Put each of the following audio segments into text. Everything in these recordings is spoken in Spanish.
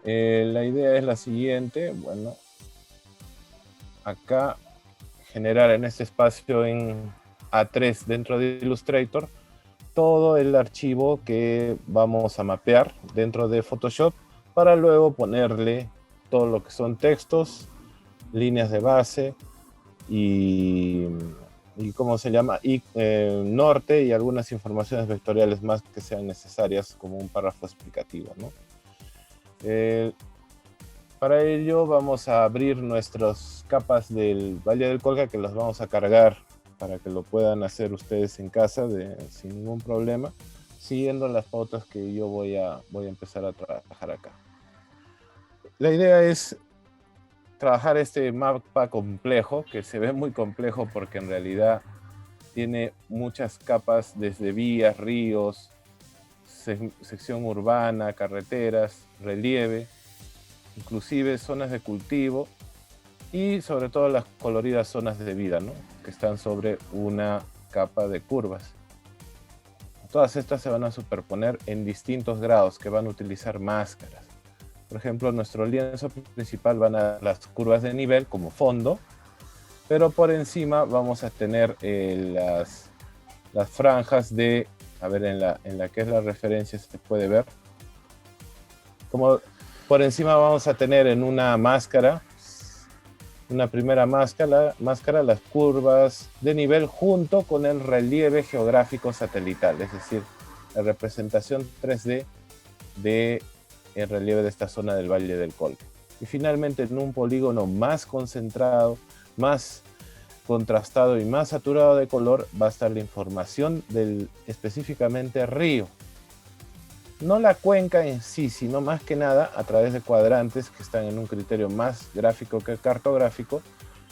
La idea es la siguiente, bueno, acá generar en este espacio en A3 dentro de Illustrator todo el archivo que vamos a mapear dentro de Photoshop para luego ponerle todo lo que son textos, líneas de base y ¿cómo se llama? Y norte y algunas informaciones vectoriales más que sean necesarias como un párrafo explicativo, ¿no? Para ello vamos a abrir nuestras capas del Valle del Colca que las vamos a cargar para que lo puedan hacer ustedes en casa sin ningún problema, siguiendo las pautas que yo voy a empezar a trabajar acá. La idea es trabajar este mapa complejo, que se ve muy complejo porque en realidad tiene muchas capas desde vías, ríos, sección urbana, carreteras, relieve, inclusive zonas de cultivo y sobre todo las coloridas zonas de vida, ¿no? Que están sobre una capa de curvas. Todas estas se van a superponer en distintos grados que van a utilizar máscaras. Por ejemplo, nuestro lienzo principal van a las curvas de nivel como fondo, pero por encima vamos a tener las franjas de, a ver, en la que es la referencia se puede ver, como por encima vamos a tener en una máscara, una primera máscara, las curvas de nivel junto con el relieve geográfico satelital, es decir, la representación 3D del relieve de esta zona del Valle del Colca. Y finalmente en un polígono más concentrado, más contrastado y más saturado de color va a estar la información del específicamente río. No la cuenca en sí, sino más que nada a través de cuadrantes que están en un criterio más gráfico que cartográfico,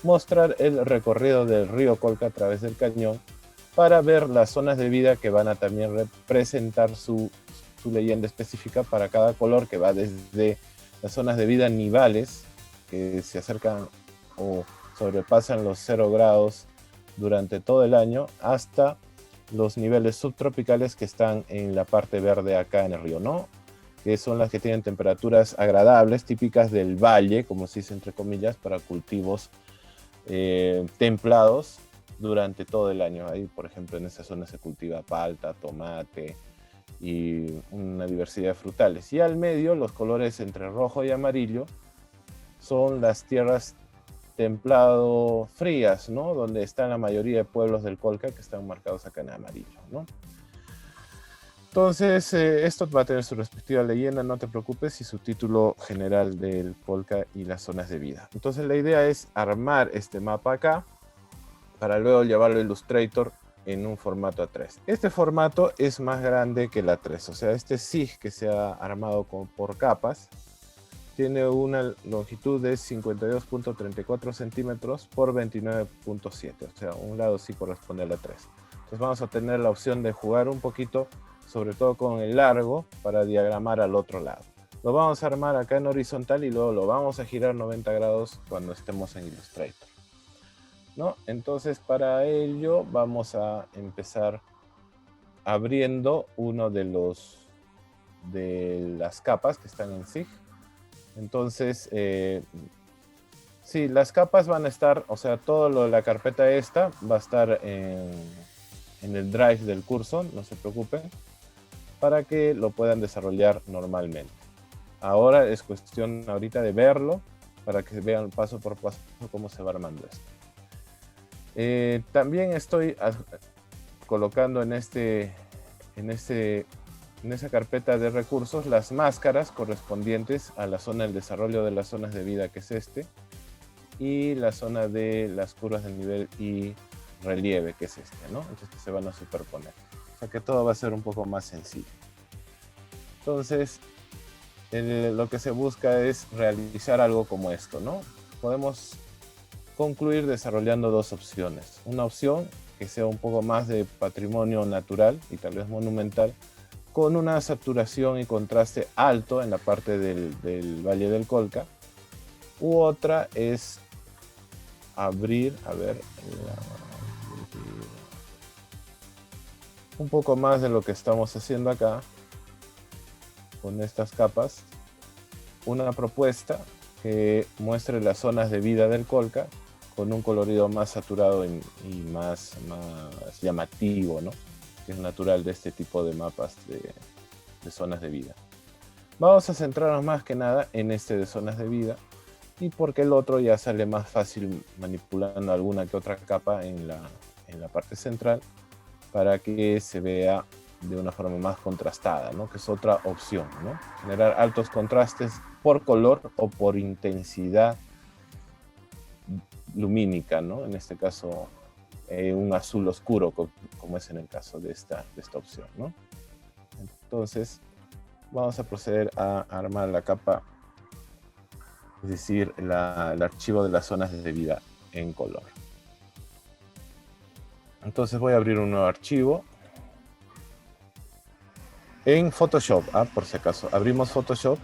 mostrar el recorrido del río Colca a través del cañón para ver las zonas de vida que van a también representar su leyenda específica para cada color, que va desde las zonas de vida nivales que se acercan o sobrepasan los 0 grados durante todo el año hasta los niveles subtropicales que están en la parte verde acá en el río, ¿no? Que son las que tienen temperaturas agradables, típicas del valle, como se dice entre comillas, para cultivos templados durante todo el año. Ahí, por ejemplo, en esa zona se cultiva palta, tomate y una diversidad de frutales. Y al medio, los colores entre rojo y amarillo son las tierras templado frías, ¿no? Donde están la mayoría de pueblos del Colca que están marcados acá en amarillo, ¿no? Entonces, esto va a tener su respectiva leyenda, no te preocupes, y su título general del Colca y las zonas de vida. Entonces, la idea es armar este mapa acá para luego llevarlo a Illustrator en un formato A3. Este formato es más grande que el A3, o sea, este SIG que se ha armado por capas tiene una longitud de 52.34 centímetros por 29.7, o sea, un lado sí corresponde a la 3. Entonces vamos a tener la opción de jugar un poquito, sobre todo con el largo, para diagramar al otro lado. Lo vamos a armar acá en horizontal y luego lo vamos a girar 90 grados cuando estemos en Illustrator, ¿no? Entonces para ello vamos a empezar abriendo uno de las capas que están en SIG. Entonces, sí, las capas van a estar, o sea, todo lo de la carpeta esta va a estar en el drive del curso, no se preocupen, para que lo puedan desarrollar normalmente. Ahora es cuestión ahorita de verlo, para que vean paso por paso cómo se va armando esto. También estoy colocando en esa carpeta de recursos las máscaras correspondientes a la zona del desarrollo de las zonas de vida, que es y la zona de las curvas de nivel y relieve, que es ¿no? Entonces se van a superponer. O sea que todo va a ser un poco más sencillo. Entonces, lo que se busca es realizar algo como esto, ¿no? Podemos concluir desarrollando dos opciones. Una opción que sea un poco más de patrimonio natural y tal vez monumental, con una saturación y contraste alto en la parte del Valle del Colca. U otra es abrir, a ver, un poco más de lo que estamos haciendo acá. con estas capas una propuesta que muestre las zonas de vida del Colca con un colorido más saturado y más llamativo, ¿no? Que es natural de este tipo de mapas de zonas de vida. Vamos a centrarnos más que nada en este de zonas de vida, y porque el otro ya sale más fácil manipulando alguna que otra capa en la parte central para que se vea de una forma más contrastada, ¿no? Que es otra opción, ¿no? Generar altos contrastes por color o por intensidad lumínica, ¿no? En este caso, un azul oscuro, como es en el caso de esta opción, ¿no? Entonces, vamos a proceder a armar la capa, es decir, el archivo de las zonas de vida en color. Entonces voy a abrir un nuevo archivo en Photoshop, por si acaso. Abrimos Photoshop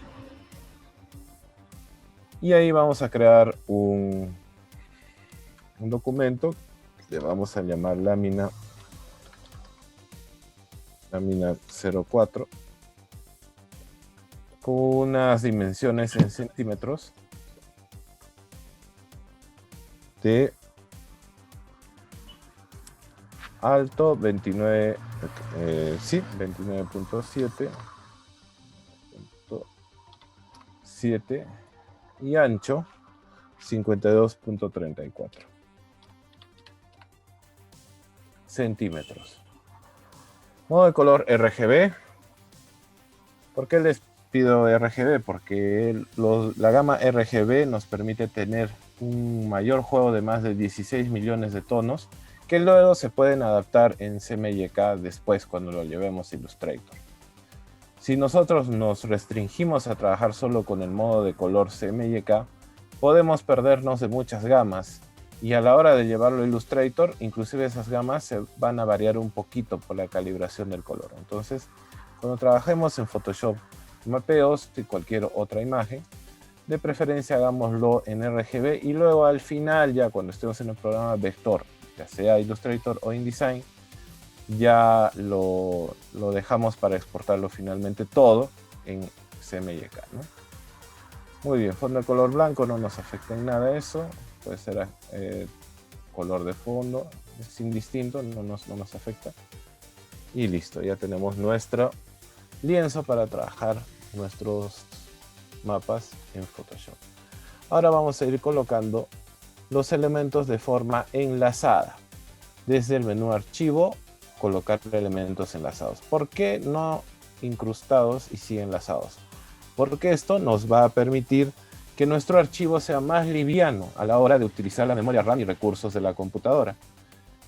y ahí vamos a crear un documento que le vamos a llamar lámina 04 con unas dimensiones en centímetros de alto 29.7 y ancho 52.34 centímetros. Modo de color RGB. ¿Por qué les pido RGB? Porque la gama RGB nos permite tener un mayor juego de más de 16 millones de tonos que luego se pueden adaptar en CMYK después cuando lo llevemos a Illustrator. Si nosotros nos restringimos a trabajar solo con el modo de color CMYK, podemos perdernos de muchas gamas, y a la hora de llevarlo a Illustrator, inclusive esas gamas se van a variar un poquito por la calibración del color. Entonces, cuando trabajemos en Photoshop mapeos y cualquier otra imagen, de preferencia hagámoslo en RGB, y luego al final, ya cuando estemos en el programa vector, ya sea Illustrator o InDesign, ya lo dejamos para exportarlo finalmente todo en CMYK, ¿no? Muy bien, fondo de color blanco, no nos afecta en nada eso. Puede ser color de fondo, es indistinto, no nos afecta. Y listo, ya tenemos nuestro lienzo para trabajar nuestros mapas en Photoshop. Ahora vamos a ir colocando los elementos de forma enlazada. Desde el menú archivo, colocar elementos enlazados. ¿Por qué no incrustados y sí enlazados? Porque esto nos va a permitir que nuestro archivo sea más liviano a la hora de utilizar la memoria RAM y recursos de la computadora.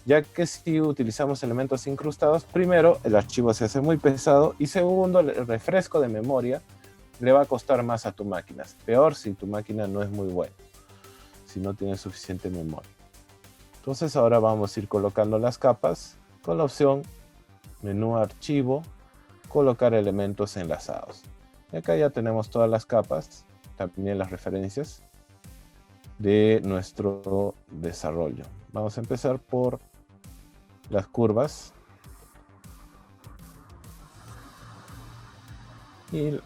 Ya que si utilizamos elementos incrustados, primero, el archivo se hace muy pesado, y segundo, el refresco de memoria le va a costar más a tu máquina. Peor si tu máquina no es muy buena, si no tiene suficiente memoria. Entonces ahora vamos a ir colocando las capas con la opción menú archivo, colocar elementos enlazados. Y acá ya tenemos todas las capas, también las referencias de nuestro desarrollo. Vamos a empezar por las curvas y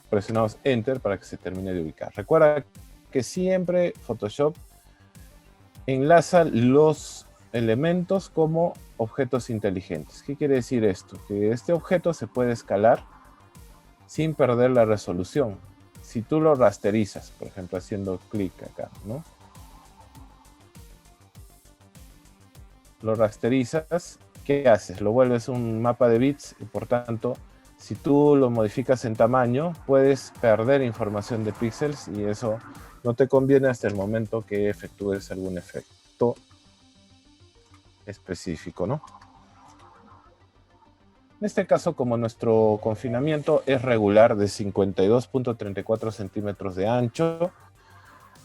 presionamos Enter para que se termine de ubicar. Recuerda que siempre Photoshop enlaza los elementos como objetos inteligentes. ¿Qué quiere decir esto? Que este objeto se puede escalar sin perder la resolución. Si tú lo rasterizas, por ejemplo, haciendo clic acá, ¿no? Lo rasterizas, ¿qué haces? Lo vuelves un mapa de bits, y por tanto, si tú lo modificas en tamaño, puedes perder información de píxeles, y eso no te conviene hasta el momento que efectúes algún efecto específico, ¿no? En este caso, como nuestro confinamiento es regular de 52.34 centímetros de ancho,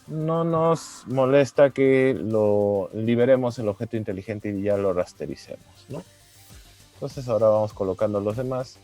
no nos molesta que lo liberemos el objeto inteligente y ya lo rastericemos, ¿no? Entonces ahora vamos colocando los demás.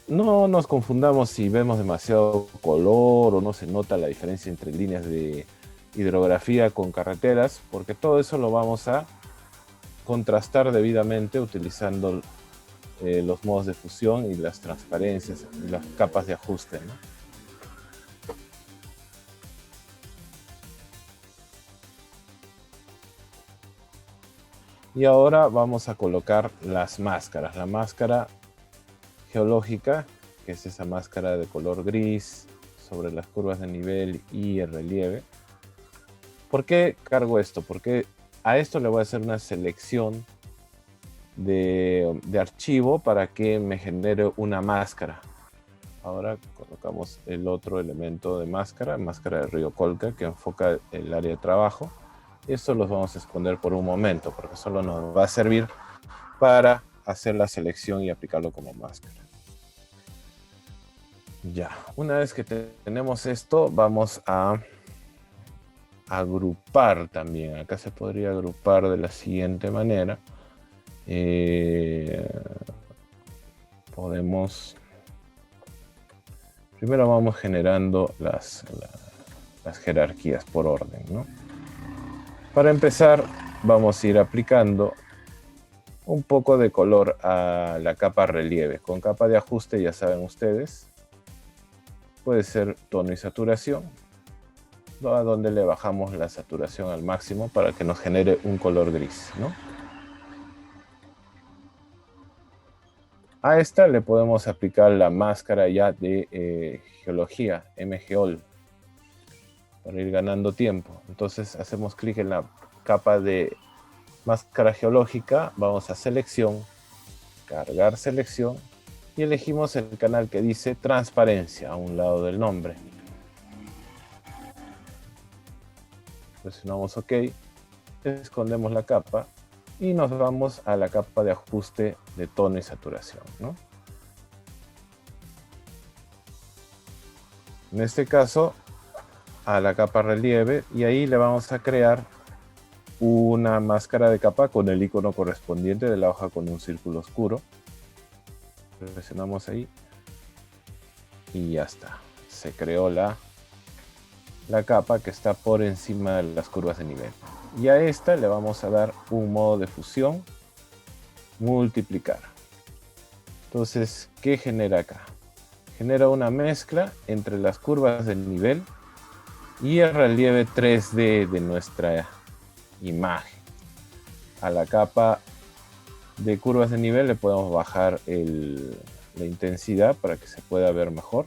No nos confundamos si vemos demasiado color o no se nota la diferencia entre líneas de hidrografía con carreteras, porque todo eso lo vamos a contrastar debidamente utilizando los modos de fusión y las transparencias y las capas de ajuste, ¿no? Y ahora vamos a colocar las máscaras. La máscara geológica, que es esa máscara de color gris sobre las curvas de nivel y el relieve. ¿Por qué cargo esto? Porque a esto le voy a hacer una selección de archivo para que me genere una máscara. Ahora colocamos el otro elemento de máscara de río Colca, que enfoca el área de trabajo. Esto los vamos a esconder por un momento, porque solo nos va a servir para hacer la selección y aplicarlo como máscara. Ya, una vez que tenemos esto, vamos a agrupar también. Acá se podría agrupar de la siguiente manera. Podemos... Primero vamos generando las jerarquías por orden, ¿no? Para empezar, vamos a ir aplicando un poco de color a la capa relieve. Con capa de ajuste, ya saben ustedes, puede ser tono y saturación, a donde le bajamos la saturación al máximo para que nos genere un color gris, ¿no? A esta le podemos aplicar la máscara ya de geología, MGeol, para ir ganando tiempo. Entonces hacemos clic en la capa de máscara geológica, vamos a selección, cargar selección y elegimos el canal que dice transparencia a un lado del nombre. Presionamos OK, escondemos la capa y nos vamos a la capa de ajuste de tono y saturación, ¿no? En este caso, a la capa relieve, y ahí le vamos a crear una máscara de capa con el icono correspondiente de la hoja con un círculo oscuro. Presionamos ahí y ya está. Se creó la capa que está por encima de las curvas de nivel. Y a esta le vamos a dar un modo de fusión, multiplicar. Entonces, ¿qué genera acá? Genera una mezcla entre las curvas de nivel y el relieve 3D de nuestra imagen. A la capa de curvas de nivel le podemos bajar la intensidad para que se pueda ver mejor.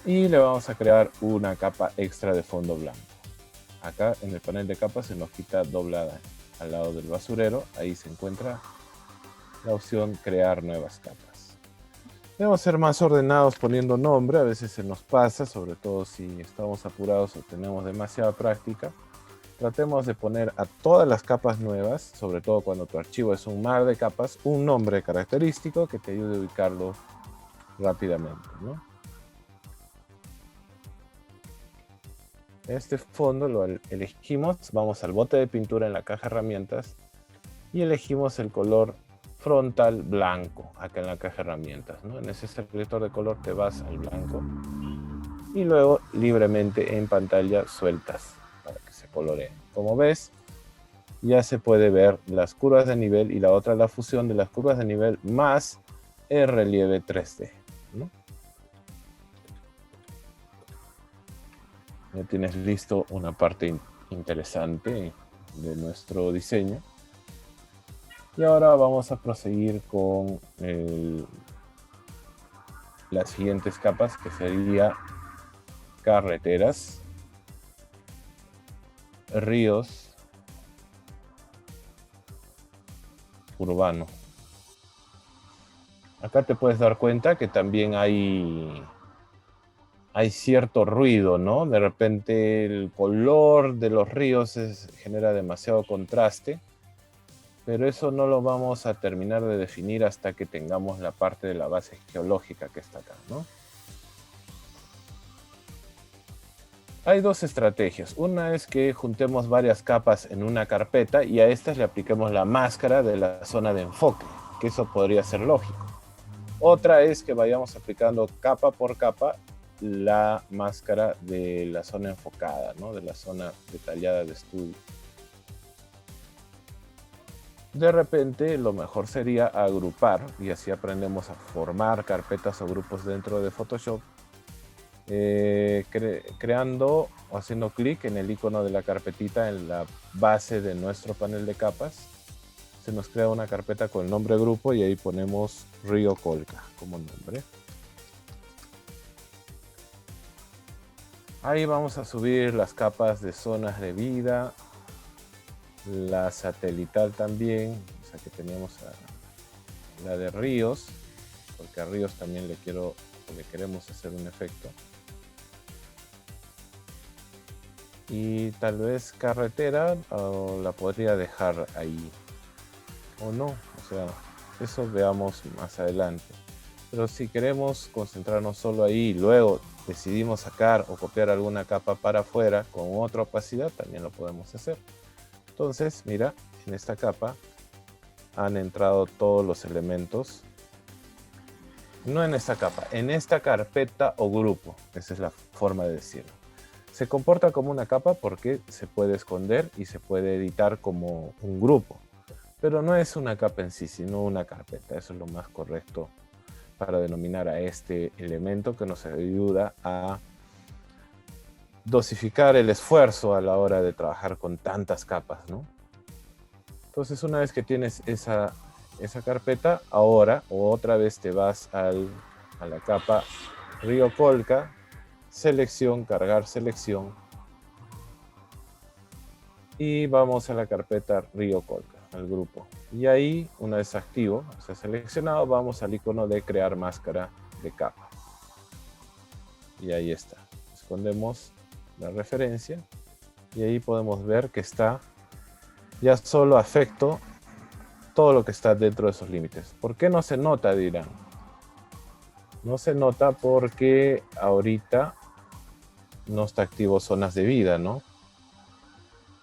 Y le vamos a crear una capa extra de fondo blanco. Acá en el panel de capas se nos quita doblada al lado del basurero. Ahí se encuentra la opción crear nuevas capas. Debemos ser más ordenados poniendo nombre. A veces se nos pasa, sobre todo si estamos apurados o tenemos demasiada práctica. Tratemos de poner a todas las capas nuevas, sobre todo cuando tu archivo es un mar de capas, un nombre característico que te ayude a ubicarlo rápidamente, ¿no? Este fondo lo elegimos, vamos al bote de pintura en la caja de herramientas y elegimos el color frontal blanco acá en la caja de herramientas, ¿no? En ese selector de color te vas al blanco y luego libremente en pantalla sueltas para que se coloree. Como ves, ya se puede ver las curvas de nivel y la otra la fusión de las curvas de nivel más el relieve 3D, ¿no? Ya tienes listo una parte interesante de nuestro diseño. Y ahora vamos a proseguir con las siguientes capas, que sería carreteras, ríos, urbano. Acá te puedes dar cuenta que también hay cierto ruido, ¿no? De repente el color de los ríos genera demasiado contraste, pero eso no lo vamos a terminar de definir hasta que tengamos la parte de la base geológica que está acá, ¿no? Hay dos estrategias. Una es que juntemos varias capas en una carpeta y a estas le apliquemos la máscara de la zona de enfoque, que eso podría ser lógico. Otra es que vayamos aplicando capa por capa la máscara de la zona enfocada, ¿no? De la zona detallada de estudio. De repente, lo mejor sería agrupar, y así aprendemos a formar carpetas o grupos dentro de Photoshop, creando o haciendo clic en el icono de la carpetita en la base de nuestro panel de capas. Se nos crea una carpeta con el nombre grupo y ahí ponemos Río Colca como nombre. Ahí vamos a subir las capas de zonas de vida, la satelital también, o sea que teníamos la de ríos, porque a ríos también le queremos hacer un efecto. Y tal vez carretera la podría dejar ahí o no, o sea, eso veamos más adelante. Pero si queremos concentrarnos solo ahí y luego decidimos sacar o copiar alguna capa para afuera con otra opacidad, también lo podemos hacer. Entonces, mira, en esta capa han entrado todos los elementos. No en esta capa, en esta carpeta o grupo. Esa es la forma de decirlo. Se comporta como una capa porque se puede esconder y se puede editar como un grupo. Pero no es una capa en sí, sino una carpeta. Eso es lo más correcto para denominar a este elemento que nos ayuda a dosificar el esfuerzo a la hora de trabajar con tantas capas, ¿no? Entonces, una vez que tienes esa carpeta, ahora otra vez te vas a la capa Río Colca, selección, cargar selección, y vamos a la carpeta Río Colca, al grupo. Y ahí, una vez activo, o sea, seleccionado, vamos al icono de crear máscara de capa. Y ahí está. Escondemos la referencia y ahí podemos ver que está ya solo afecto todo lo que está dentro de esos límites. ¿Por qué no se nota, dirán? No se nota porque ahorita no está activo zonas de vida, ¿no?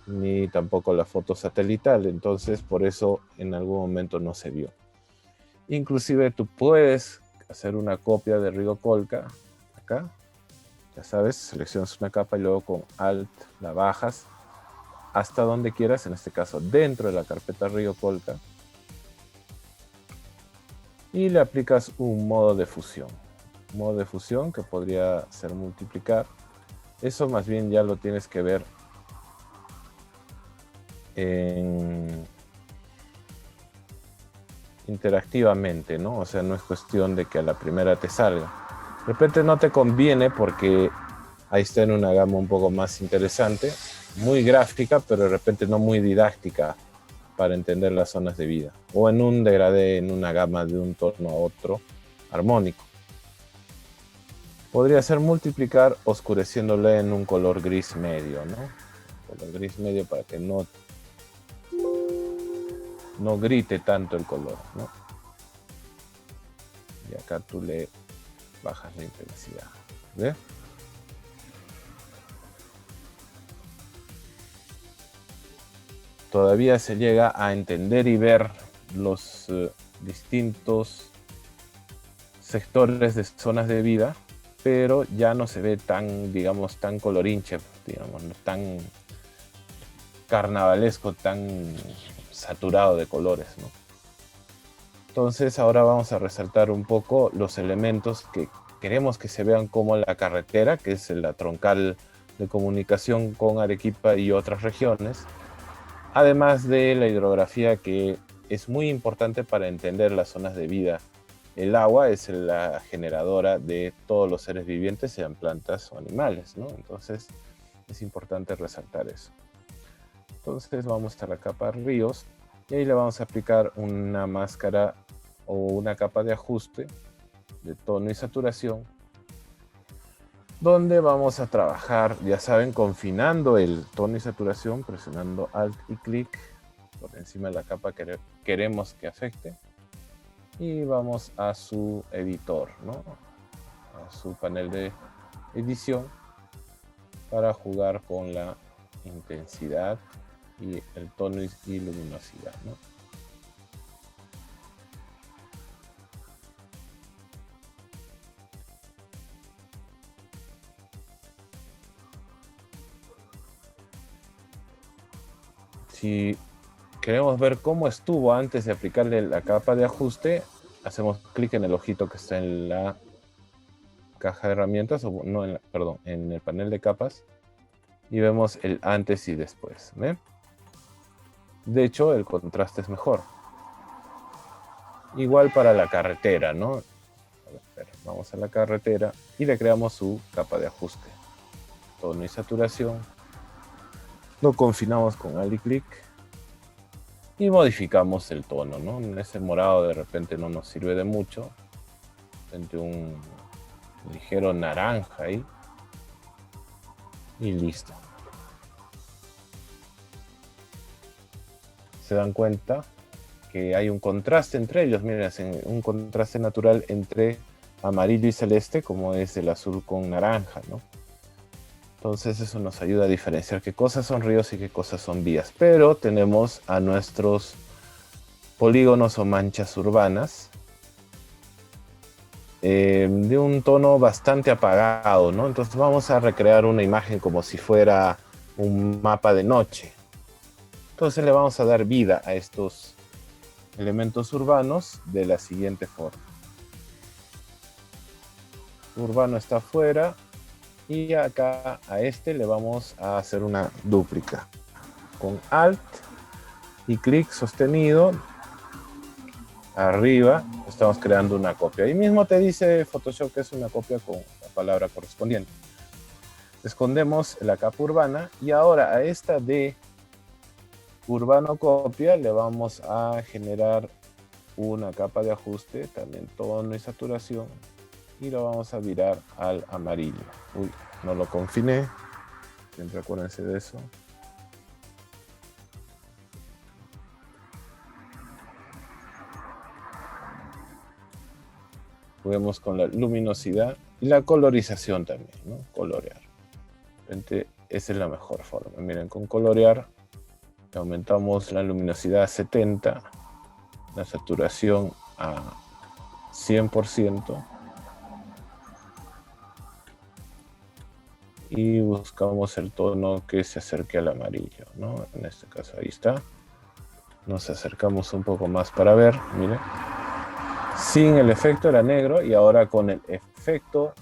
Ni tampoco la foto satelital, entonces por eso en algún momento no se vio. Inclusive tú puedes hacer una copia de Río Colca, acá, ya sabes, seleccionas una capa y luego con Alt la bajas hasta donde quieras, en este caso dentro de la carpeta Río Colca, y le aplicas un modo de fusión. Un modo de fusión que podría ser multiplicar. Eso más bien ya lo tienes que ver interactivamente, ¿no? O sea, no es cuestión de que a la primera te salga. De repente no te conviene porque ahí está en una gama un poco más interesante, muy gráfica, pero de repente no muy didáctica para entender las zonas de vida. O en un degradé, en una gama de un tono a otro, armónico. Podría ser multiplicar oscureciéndole en un color gris medio, ¿no? Color gris medio para que no grite tanto el color, ¿no? Y acá tú le bajas la intensidad. ¿Ves? Todavía se llega a entender y ver los distintos sectores de zonas de vida, pero ya no se ve tan, digamos, tan colorinche, digamos, tan carnavalesco, tan saturado de colores, ¿no? Entonces ahora vamos a resaltar un poco los elementos que queremos que se vean como la carretera, que es la troncal de comunicación con Arequipa y otras regiones, además de la hidrografía, que es muy importante para entender las zonas de vida. El agua es la generadora de todos los seres vivientes, sean plantas o animales, ¿no? Entonces es importante resaltar eso. Entonces vamos a la capa ríos y ahí le vamos a aplicar una máscara o una capa de ajuste de tono y saturación, donde vamos a trabajar, ya saben, confinando el tono y saturación, presionando Alt y clic por encima de la capa que queremos que afecte, y vamos a su editor, ¿no? A su panel de edición, para jugar con la intensidad y el tono y luminosidad, ¿no? Si queremos ver cómo estuvo antes de aplicarle la capa de ajuste, hacemos clic en el ojito que está en la caja de herramientas, o no, perdón, en el panel de capas, y vemos el antes y después, ¿ve? De hecho, el contraste es mejor. Igual para la carretera, ¿no? A ver, vamos a la carretera y le creamos su capa de ajuste. Tono y saturación. Lo confinamos con alt y clic y modificamos el tono, ¿no? Ese morado de repente no nos sirve de mucho. De repente un ligero naranja ahí. Y listo. Se dan cuenta que hay un contraste entre ellos. Miren, hacen un contraste natural entre amarillo y celeste, como es el azul con naranja, ¿no? Entonces eso nos ayuda a diferenciar qué cosas son ríos y qué cosas son vías. Pero tenemos a nuestros polígonos o manchas urbanas de un tono bastante apagado, ¿no? Entonces vamos a recrear una imagen como si fuera un mapa de noche. Entonces le vamos a dar vida a estos elementos urbanos de la siguiente forma. Urbano está afuera y acá a este le vamos a hacer una dúplica. Con Alt y clic sostenido arriba estamos creando una copia. Ahí mismo te dice Photoshop que es una copia con la palabra correspondiente. Escondemos la capa urbana y ahora a esta de urbano copia le vamos a generar una capa de ajuste, también tono y saturación, y lo vamos a virar al amarillo. Uy, no lo confiné, siempre acuérdense de eso. Juguemos con la luminosidad y la colorización también, ¿no? Colorear. De repente, esa es la mejor forma. Miren, con colorear aumentamos la luminosidad a 70, la saturación a 100%. Y buscamos el tono que se acerque al amarillo, ¿no? En este caso ahí está. Nos acercamos un poco más para ver, miren. Sin el efecto era negro y ahora con el efecto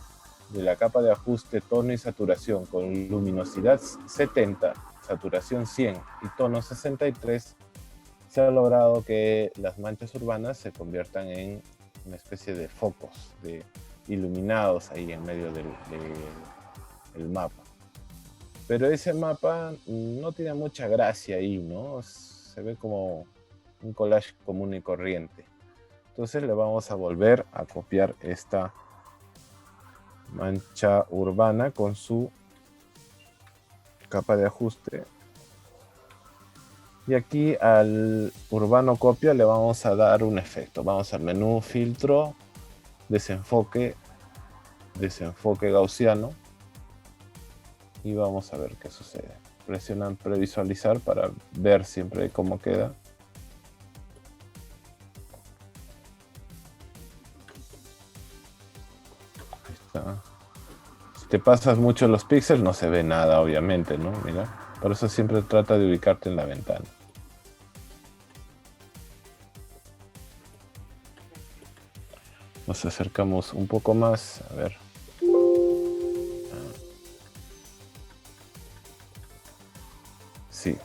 de la capa de ajuste tono y saturación con luminosidad 70, saturación 100 y tono 63, se ha logrado que las manchas urbanas se conviertan en una especie de focos de iluminados ahí en medio del mapa. Pero ese mapa no tiene mucha gracia ahí, ¿no? Se ve como un collage común y corriente. Entonces le vamos a volver a copiar esta mancha urbana con su capa de ajuste. Y aquí al urbano copia le vamos a dar un efecto. Vamos al menú filtro, desenfoque gaussiano. Y vamos a ver qué sucede. Presionan previsualizar para ver siempre cómo queda. Ahí está. Si te pasas mucho los píxeles no se ve nada, obviamente, ¿no? Mira, por eso siempre trata de ubicarte en la ventana. Nos acercamos un poco más, a ver. Sí,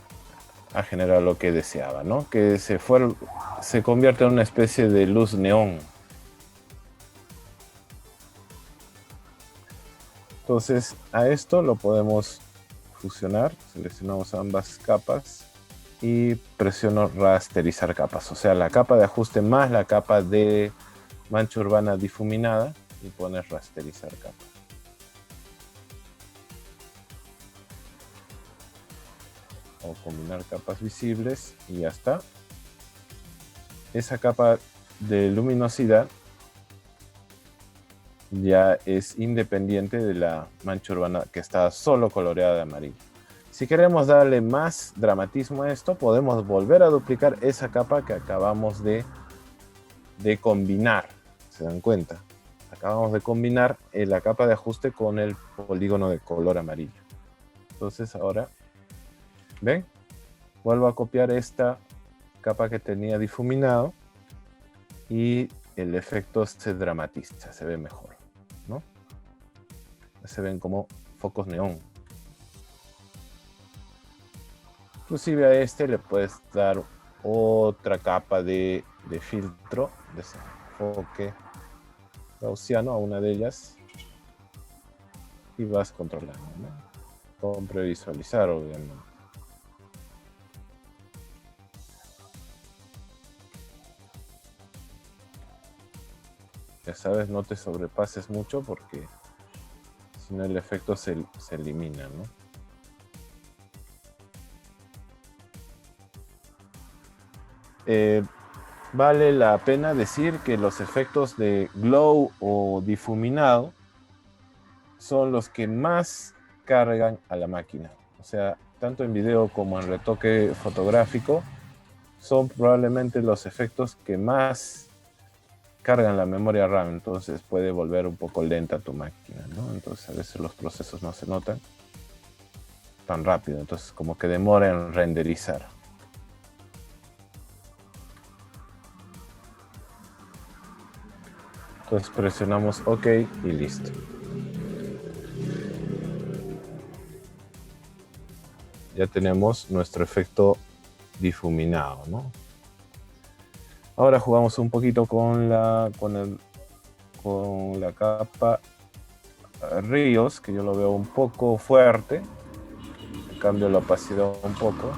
ha generado lo que deseaba, ¿no? Que se convierta en una especie de luz neón. Entonces, a esto lo podemos fusionar. Seleccionamos ambas capas y presiono rasterizar capas. O sea, la capa de ajuste más la capa de mancha urbana difuminada y pones rasterizar capas. O combinar capas visibles y ya está. Esa capa de luminosidad ya es independiente de la mancha urbana que está solo coloreada de amarillo. Si queremos darle más dramatismo a esto, podemos volver a duplicar esa capa que acabamos de combinar. ¿Se dan cuenta? Acabamos de combinar la capa de ajuste con el polígono de color amarillo. Entonces ahora, ¿ven? Vuelvo a copiar esta capa que tenía difuminado y el efecto se dramatiza, se ve mejor, ¿no? Se ven como focos neón. Inclusive a este le puedes dar otra capa de filtro, desenfoque gaussiano a una de ellas y vas controlando, ¿no? Con previsualizar, obviamente. Ya sabes, no te sobrepases mucho porque si no el efecto se elimina, ¿no? Vale la pena decir que los efectos de glow o difuminado son los que más cargan a la máquina. O sea, tanto en video como en retoque fotográfico, son probablemente los efectos que más cargan la memoria RAM. Entonces puede volver un poco lenta tu máquina, ¿no? Entonces a veces los procesos no se notan tan rápido. Entonces como que demora en renderizar. Entonces presionamos OK y listo. Ya tenemos nuestro efecto difuminado, ¿no? Ahora jugamos un poquito con la capa ríos, que yo lo veo un poco fuerte. Cambio la opacidad un poco.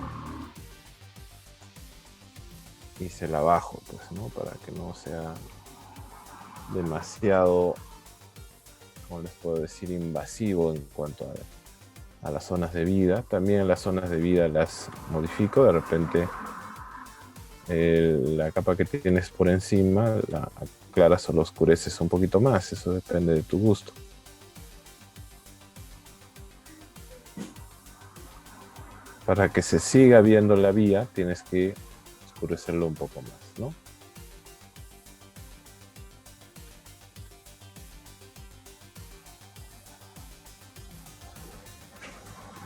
Y se la bajo, pues, ¿no? Para que no sea demasiado, ¿cómo les puedo decir?, invasivo en cuanto a las zonas de vida. También las zonas de vida las modifico. De repente la capa que tienes por encima la aclaras o la oscureces un poquito más. Eso depende de tu gusto. Para que se siga viendo la vía tienes que oscurecerlo un poco más, ¿no?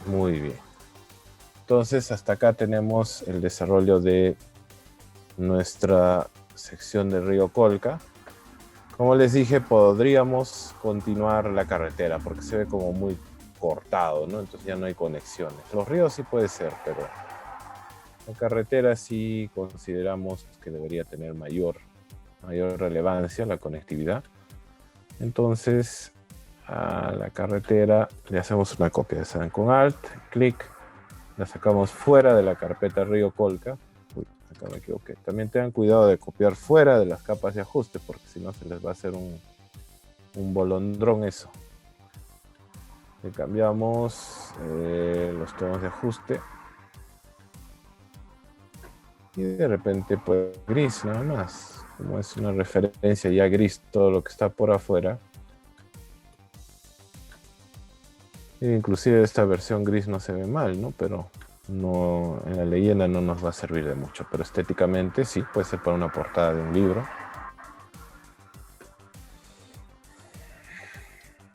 Muy bien. Entonces hasta acá tenemos el desarrollo de nuestra sección de Río Colca. Como les dije, podríamos continuar la carretera porque se ve como muy cortado, ¿no? Entonces ya no hay conexiones. Los ríos sí puede ser, pero la carretera sí consideramos que debería tener mayor relevancia la conectividad. Entonces a la carretera le hacemos una copia, ¿saben? Con Alt, clic, la sacamos fuera de la carpeta Río Colca. Uy, acá me equivoqué. También tengan cuidado de copiar fuera de las capas de ajuste porque si no se les va a hacer un bolondrón eso. Le cambiamos los tonos de ajuste y de repente pues gris nada más, como es una referencia ya gris todo lo que está por afuera. Inclusive esta versión gris no se ve mal, ¿no? Pero no, en la leyenda no nos va a servir de mucho, pero estéticamente sí, puede ser para una portada de un libro.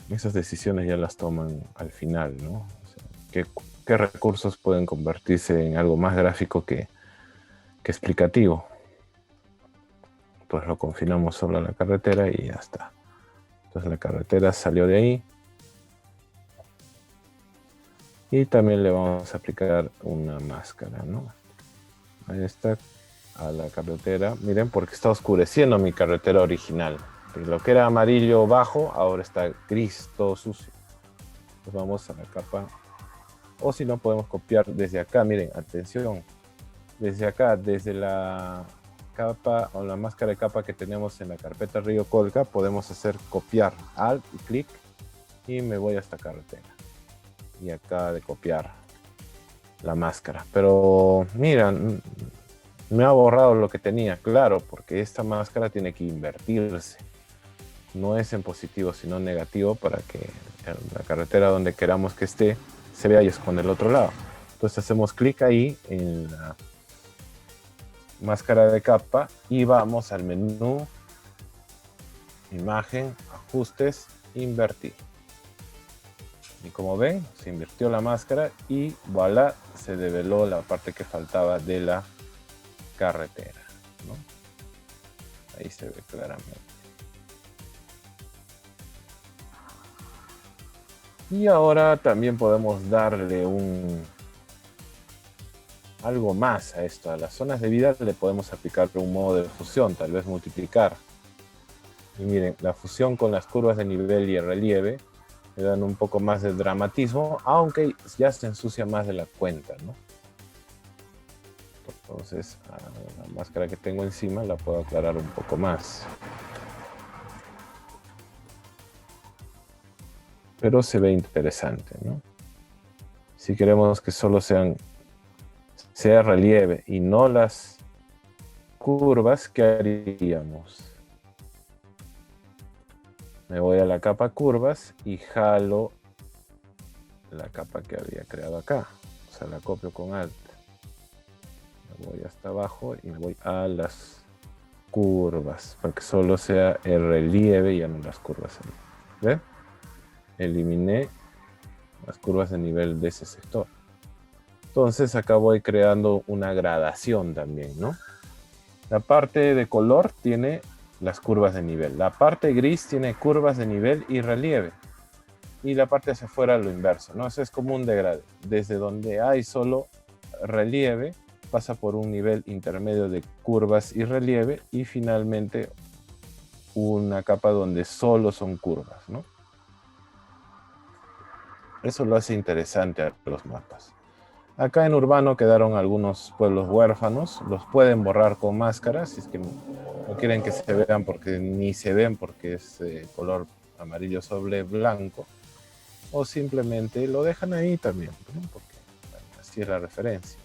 Esas decisiones ya las toman al final, ¿no? O sea, ¿qué recursos pueden convertirse en algo más gráfico que explicativo? Pues lo confinamos solo a la carretera y ya está. Entonces la carretera salió de ahí. Y también le vamos a aplicar una máscara, ¿no? Ahí está, a la carretera. Miren, porque está oscureciendo mi carretera original. Lo que era amarillo bajo, ahora está gris, todo sucio. Entonces vamos a la capa. O si no, podemos copiar desde acá. Miren, atención. Desde acá, desde la capa o la máscara de capa que tenemos en la carpeta Río Colca, podemos hacer copiar, Alt y clic, y me voy a esta carretera. Y acá de copiar la máscara. Pero mira, me ha borrado lo que tenía, claro, porque esta máscara tiene que invertirse. no es en positivo, sino en negativo, para que la carretera donde queramos que esté se vea y esconde el otro lado. Entonces hacemos clic ahí en la máscara de capa y vamos al menú, imagen, ajustes, invertir. Y como ven, se invirtió la máscara y voilà, se develó la parte que faltaba de la carretera, ¿no? Ahí se ve claramente. Y ahora también podemos darle algo más a esto. A las zonas de vida le podemos aplicar un modo de fusión, tal vez multiplicar. Y miren, la fusión con las curvas de nivel y el relieve le dan un poco más de dramatismo, aunque ya se ensucia más de la cuenta, ¿no? Entonces, la máscara que tengo encima la puedo aclarar un poco más. Pero se ve interesante, ¿no? Si queremos que solo sea relieve y no las curvas, ¿qué haríamos? Me voy a la capa curvas y jalo la capa que había creado acá. O sea, la copio con Alt. Me voy hasta abajo y me voy a las curvas, para que solo sea el relieve y ya no las curvas. ¿Ven? Eliminé las curvas de nivel de ese sector. Entonces acá voy creando una gradación también, ¿no? La parte de color tiene las curvas de nivel. La parte gris tiene curvas de nivel y relieve. Y la parte hacia afuera lo inverso, ¿no? Eso es como un degrade. Desde donde hay solo relieve, pasa por un nivel intermedio de curvas y relieve y finalmente una capa donde solo son curvas, ¿no? Eso lo hace interesante a los mapas. Acá en Urbano quedaron algunos pueblos huérfanos, los pueden borrar con máscaras, si es que no quieren que se vean, porque ni se ven porque es color amarillo sobre blanco, o simplemente lo dejan ahí también, ¿no? Porque bueno, así es la referencia.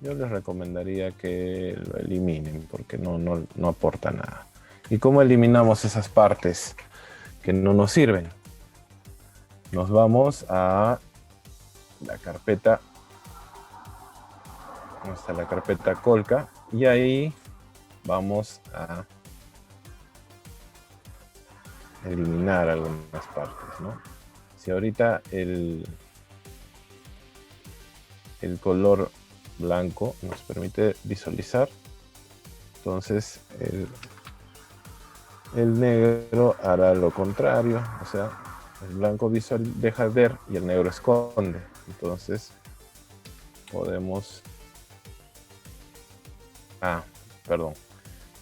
Yo les recomendaría que lo eliminen porque no aporta nada. ¿Y cómo eliminamos esas partes que no nos sirven? Nos vamos a la carpeta, hasta la carpeta Colca, y ahí vamos a eliminar algunas partes, ¿no? Si ahorita el color blanco nos permite visualizar, entonces el negro hará lo contrario, o sea, el blanco deja ver y el negro esconde. Entonces podemos... perdón.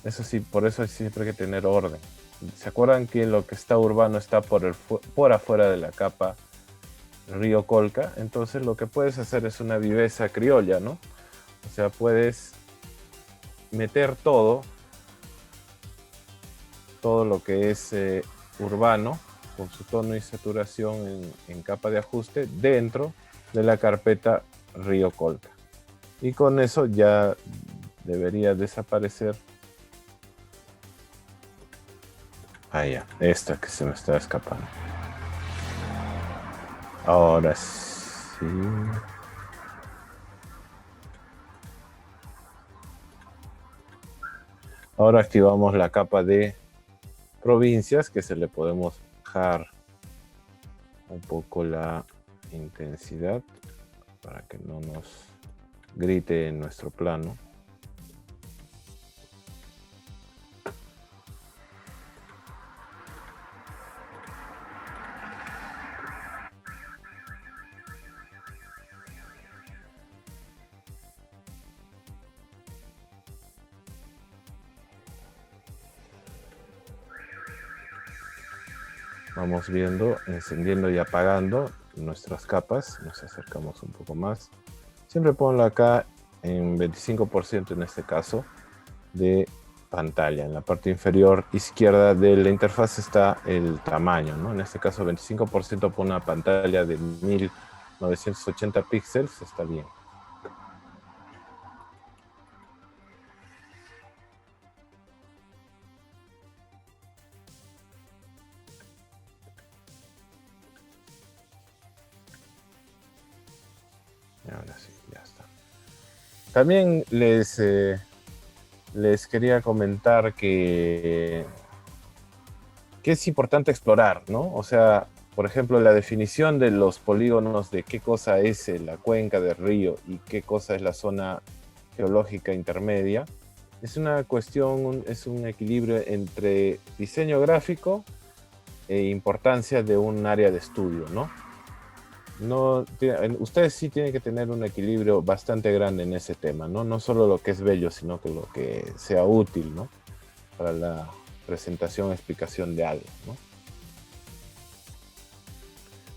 Eso sí, por eso siempre hay que tener orden. ¿Se acuerdan que lo que está urbano está por afuera de la capa Río Colca? Entonces lo que puedes hacer es una viveza criolla, ¿no? O sea, puedes meter todo lo que es urbano con su tono y saturación en capa de ajuste dentro de la carpeta Río Colca. Y con eso ya debería desaparecer. Ya, esta que se me está escapando. Ahora sí. Ahora activamos la capa de provincias, que se le podemos bajar un poco la intensidad para que no nos grite en nuestro plano. Vamos viendo, encendiendo y apagando nuestras capas. Nos acercamos un poco más. Siempre ponlo acá en 25% en este caso de pantalla. En la parte inferior izquierda de la interfaz está el tamaño, ¿no? En este caso 25% por una pantalla de 1980 píxeles está bien. Ahora sí, ya está. También les quería comentar que es importante explorar, ¿no? O sea, por ejemplo, la definición de los polígonos de qué cosa es la cuenca del río y qué cosa es la zona geológica intermedia, es una cuestión, es un equilibrio entre diseño gráfico e importancia de un área de estudio, ¿no? No, ustedes sí tienen que tener un equilibrio bastante grande en ese tema, ¿no? No solo lo que es bello, sino que lo que sea útil, ¿no? Para la presentación, explicación de algo, ¿no?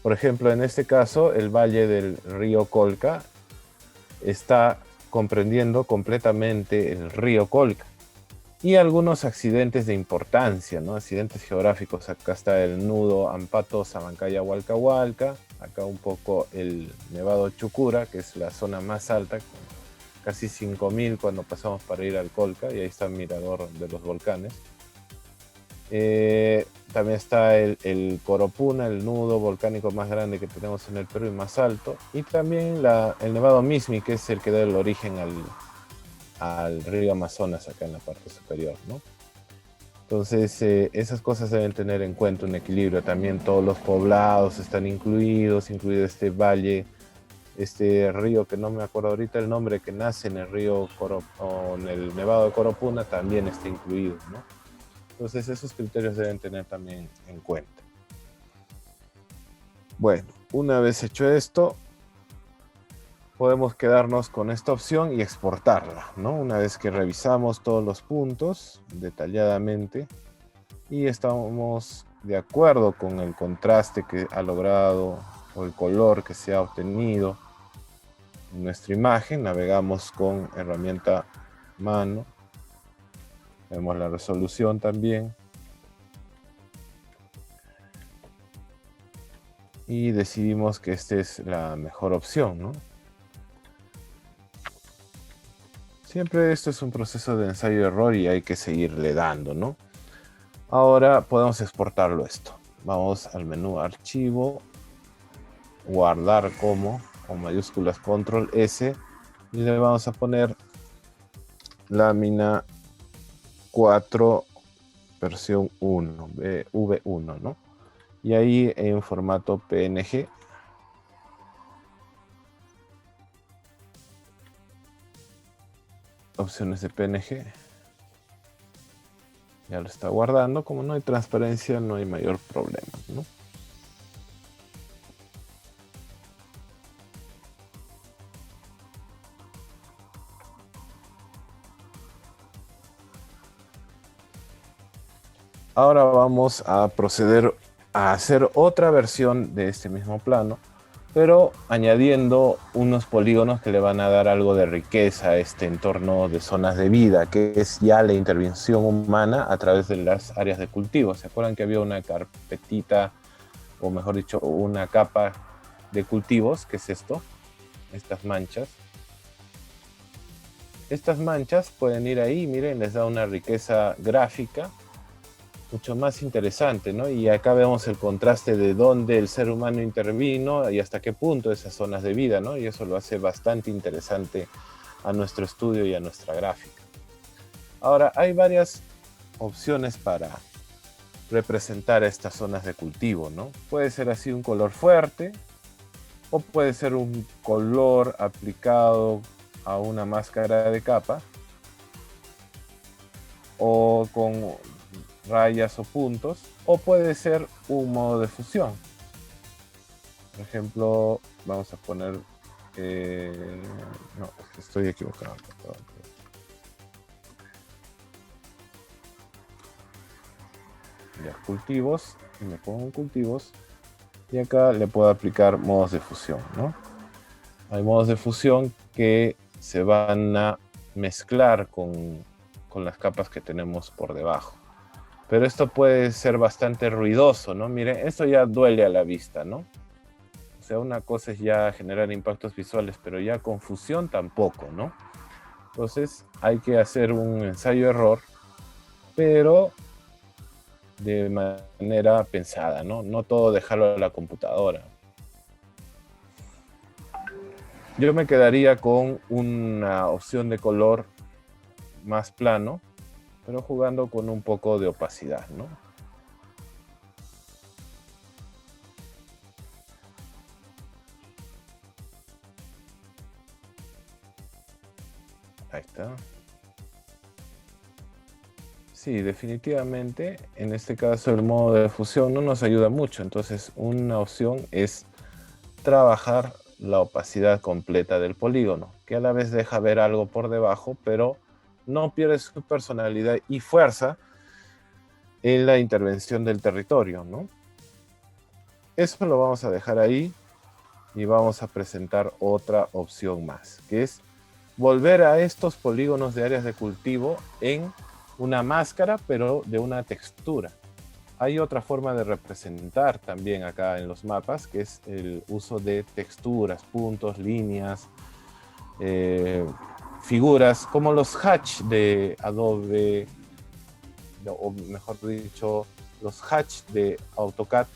Por ejemplo, en este caso, el valle del río Colca está comprendiendo completamente el río Colca y algunos accidentes de importancia, ¿no? Accidentes geográficos. Acá está el nudo Ampato, Samancaya, Hualcahualca. Acá un poco el Nevado Chucura, que es la zona más alta, casi 5000 cuando pasamos para ir al Colca, y ahí está el mirador de los volcanes. También está el Coropuna, el nudo volcánico más grande que tenemos en el Perú y más alto. Y también el Nevado Mismi, que es el que da el origen al río Amazonas acá en la parte superior, ¿no? Entonces, esas cosas deben tener en cuenta un equilibrio. También todos los poblados están incluido este valle, este río que no me acuerdo ahorita el nombre, que nace en el río o en el Nevado de Coropuna, también está incluido, ¿no? Entonces, esos criterios deben tener también en cuenta. Bueno, una vez hecho esto, podemos quedarnos con esta opción y exportarla, ¿no? Una vez que revisamos todos los puntos detalladamente y estamos de acuerdo con el contraste que ha logrado o el color que se ha obtenido en nuestra imagen, navegamos con herramienta mano, vemos la resolución también y decidimos que esta es la mejor opción, ¿no? Siempre esto es un proceso de ensayo-error y hay que seguirle dando, ¿no? Ahora podemos exportarlo esto. Vamos al menú Archivo, Guardar como, con mayúsculas Control S, y le vamos a poner lámina 4 versión 1, V1, ¿no? Y ahí en formato PNG. Opciones de PNG. Ya lo está guardando. Como no hay transparencia, no hay mayor problema, ¿no? Ahora vamos a proceder a hacer otra versión de este mismo plano, pero añadiendo unos polígonos que le van a dar algo de riqueza a este entorno de zonas de vida, que es ya la intervención humana a través de las áreas de cultivo. ¿Se acuerdan que había una carpetita, o mejor dicho, una capa de cultivos? ¿Qué es esto? Estas manchas. Estas manchas pueden ir ahí, miren, les da una riqueza gráfica mucho más interesante, ¿no? Y acá vemos el contraste de dónde el ser humano intervino y hasta qué punto esas zonas de vida, ¿no? Y eso lo hace bastante interesante a nuestro estudio y a nuestra gráfica. Ahora, hay varias opciones para representar estas zonas de cultivo, ¿no? Puede ser así un color fuerte, o puede ser un color aplicado a una máscara de capa, o con rayas o puntos, o puede ser un modo de fusión. Por ejemplo, vamos a poner no, estoy equivocado, perdón. Ya, cultivos, y me pongo en cultivos, y acá le puedo aplicar modos de fusión, ¿no? Hay modos de fusión que se van a mezclar con las capas que tenemos por debajo. Pero esto puede ser bastante ruidoso, ¿no? Miren, esto ya duele a la vista, ¿no? O sea, una cosa es ya generar impactos visuales, pero ya con fusión tampoco, ¿no? Entonces hay que hacer un ensayo-error, pero de manera pensada, ¿no? No todo dejarlo a la computadora. Yo me quedaría con una opción de color más plano, pero jugando con un poco de opacidad, ¿no? Ahí está. Sí, definitivamente, en este caso el modo de fusión no nos ayuda mucho, entonces una opción es trabajar la opacidad completa del polígono, que a la vez deja ver algo por debajo, pero no pierde su personalidad y fuerza en la intervención del territorio, ¿no? Eso lo vamos a dejar ahí y vamos a presentar otra opción más, que es volver a estos polígonos de áreas de cultivo en una máscara, pero de una textura. Hay otra forma de representar también acá en los mapas, que es el uso de texturas, puntos, líneas, figuras, como los hatch de Adobe, o mejor dicho, los hatch de AutoCAD,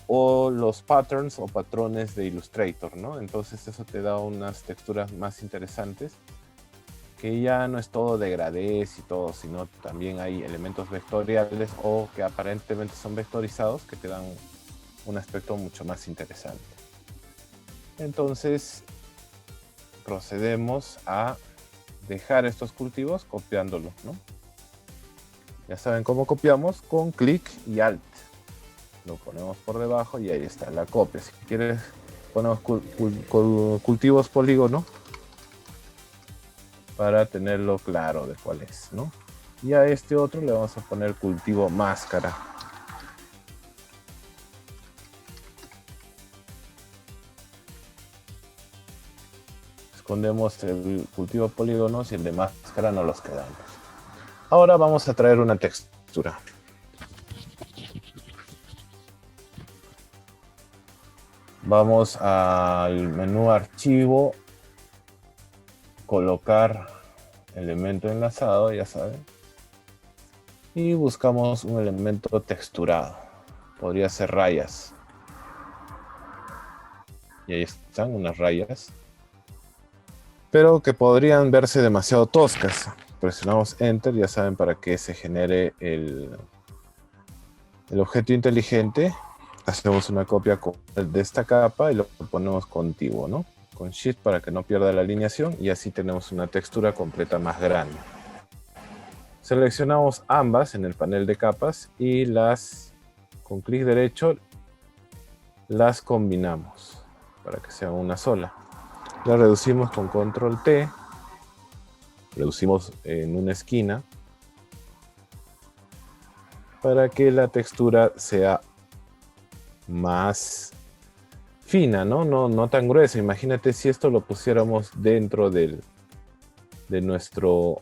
o los patterns o patrones de Illustrator, ¿no? Entonces eso te da unas texturas más interesantes, que ya no es todo degradés y todo, sino también hay elementos vectoriales o que aparentemente son vectorizados que te dan un aspecto mucho más interesante. Entonces procedemos a dejar estos cultivos copiándolos, ¿no? Ya saben cómo copiamos, con clic y alt. Lo ponemos por debajo y ahí está la copia. Si quieres ponemos cultivos polígono para tenerlo claro de cuál es, ¿no? Y a este otro le vamos a poner cultivo máscara. Escondemos el cultivo polígonos y el de máscara no los quedamos. Ahora vamos a traer una textura. Vamos al menú archivo, colocar elemento enlazado, ya saben, y buscamos un elemento texturado. Podría ser rayas. Y ahí están unas rayas, pero que podrían verse demasiado toscas. Presionamos Enter, ya saben para que se genere el objeto inteligente. Hacemos una copia de esta capa y lo ponemos contiguo, ¿no? Con Shift para que no pierda la alineación y así tenemos una textura completa más grande. Seleccionamos ambas en el panel de capas y con clic derecho, las combinamos para que sean una sola. La reducimos con Control T, reducimos en una esquina para que la textura sea más fina, ¿no? No tan gruesa. Imagínate si esto lo pusiéramos dentro de nuestros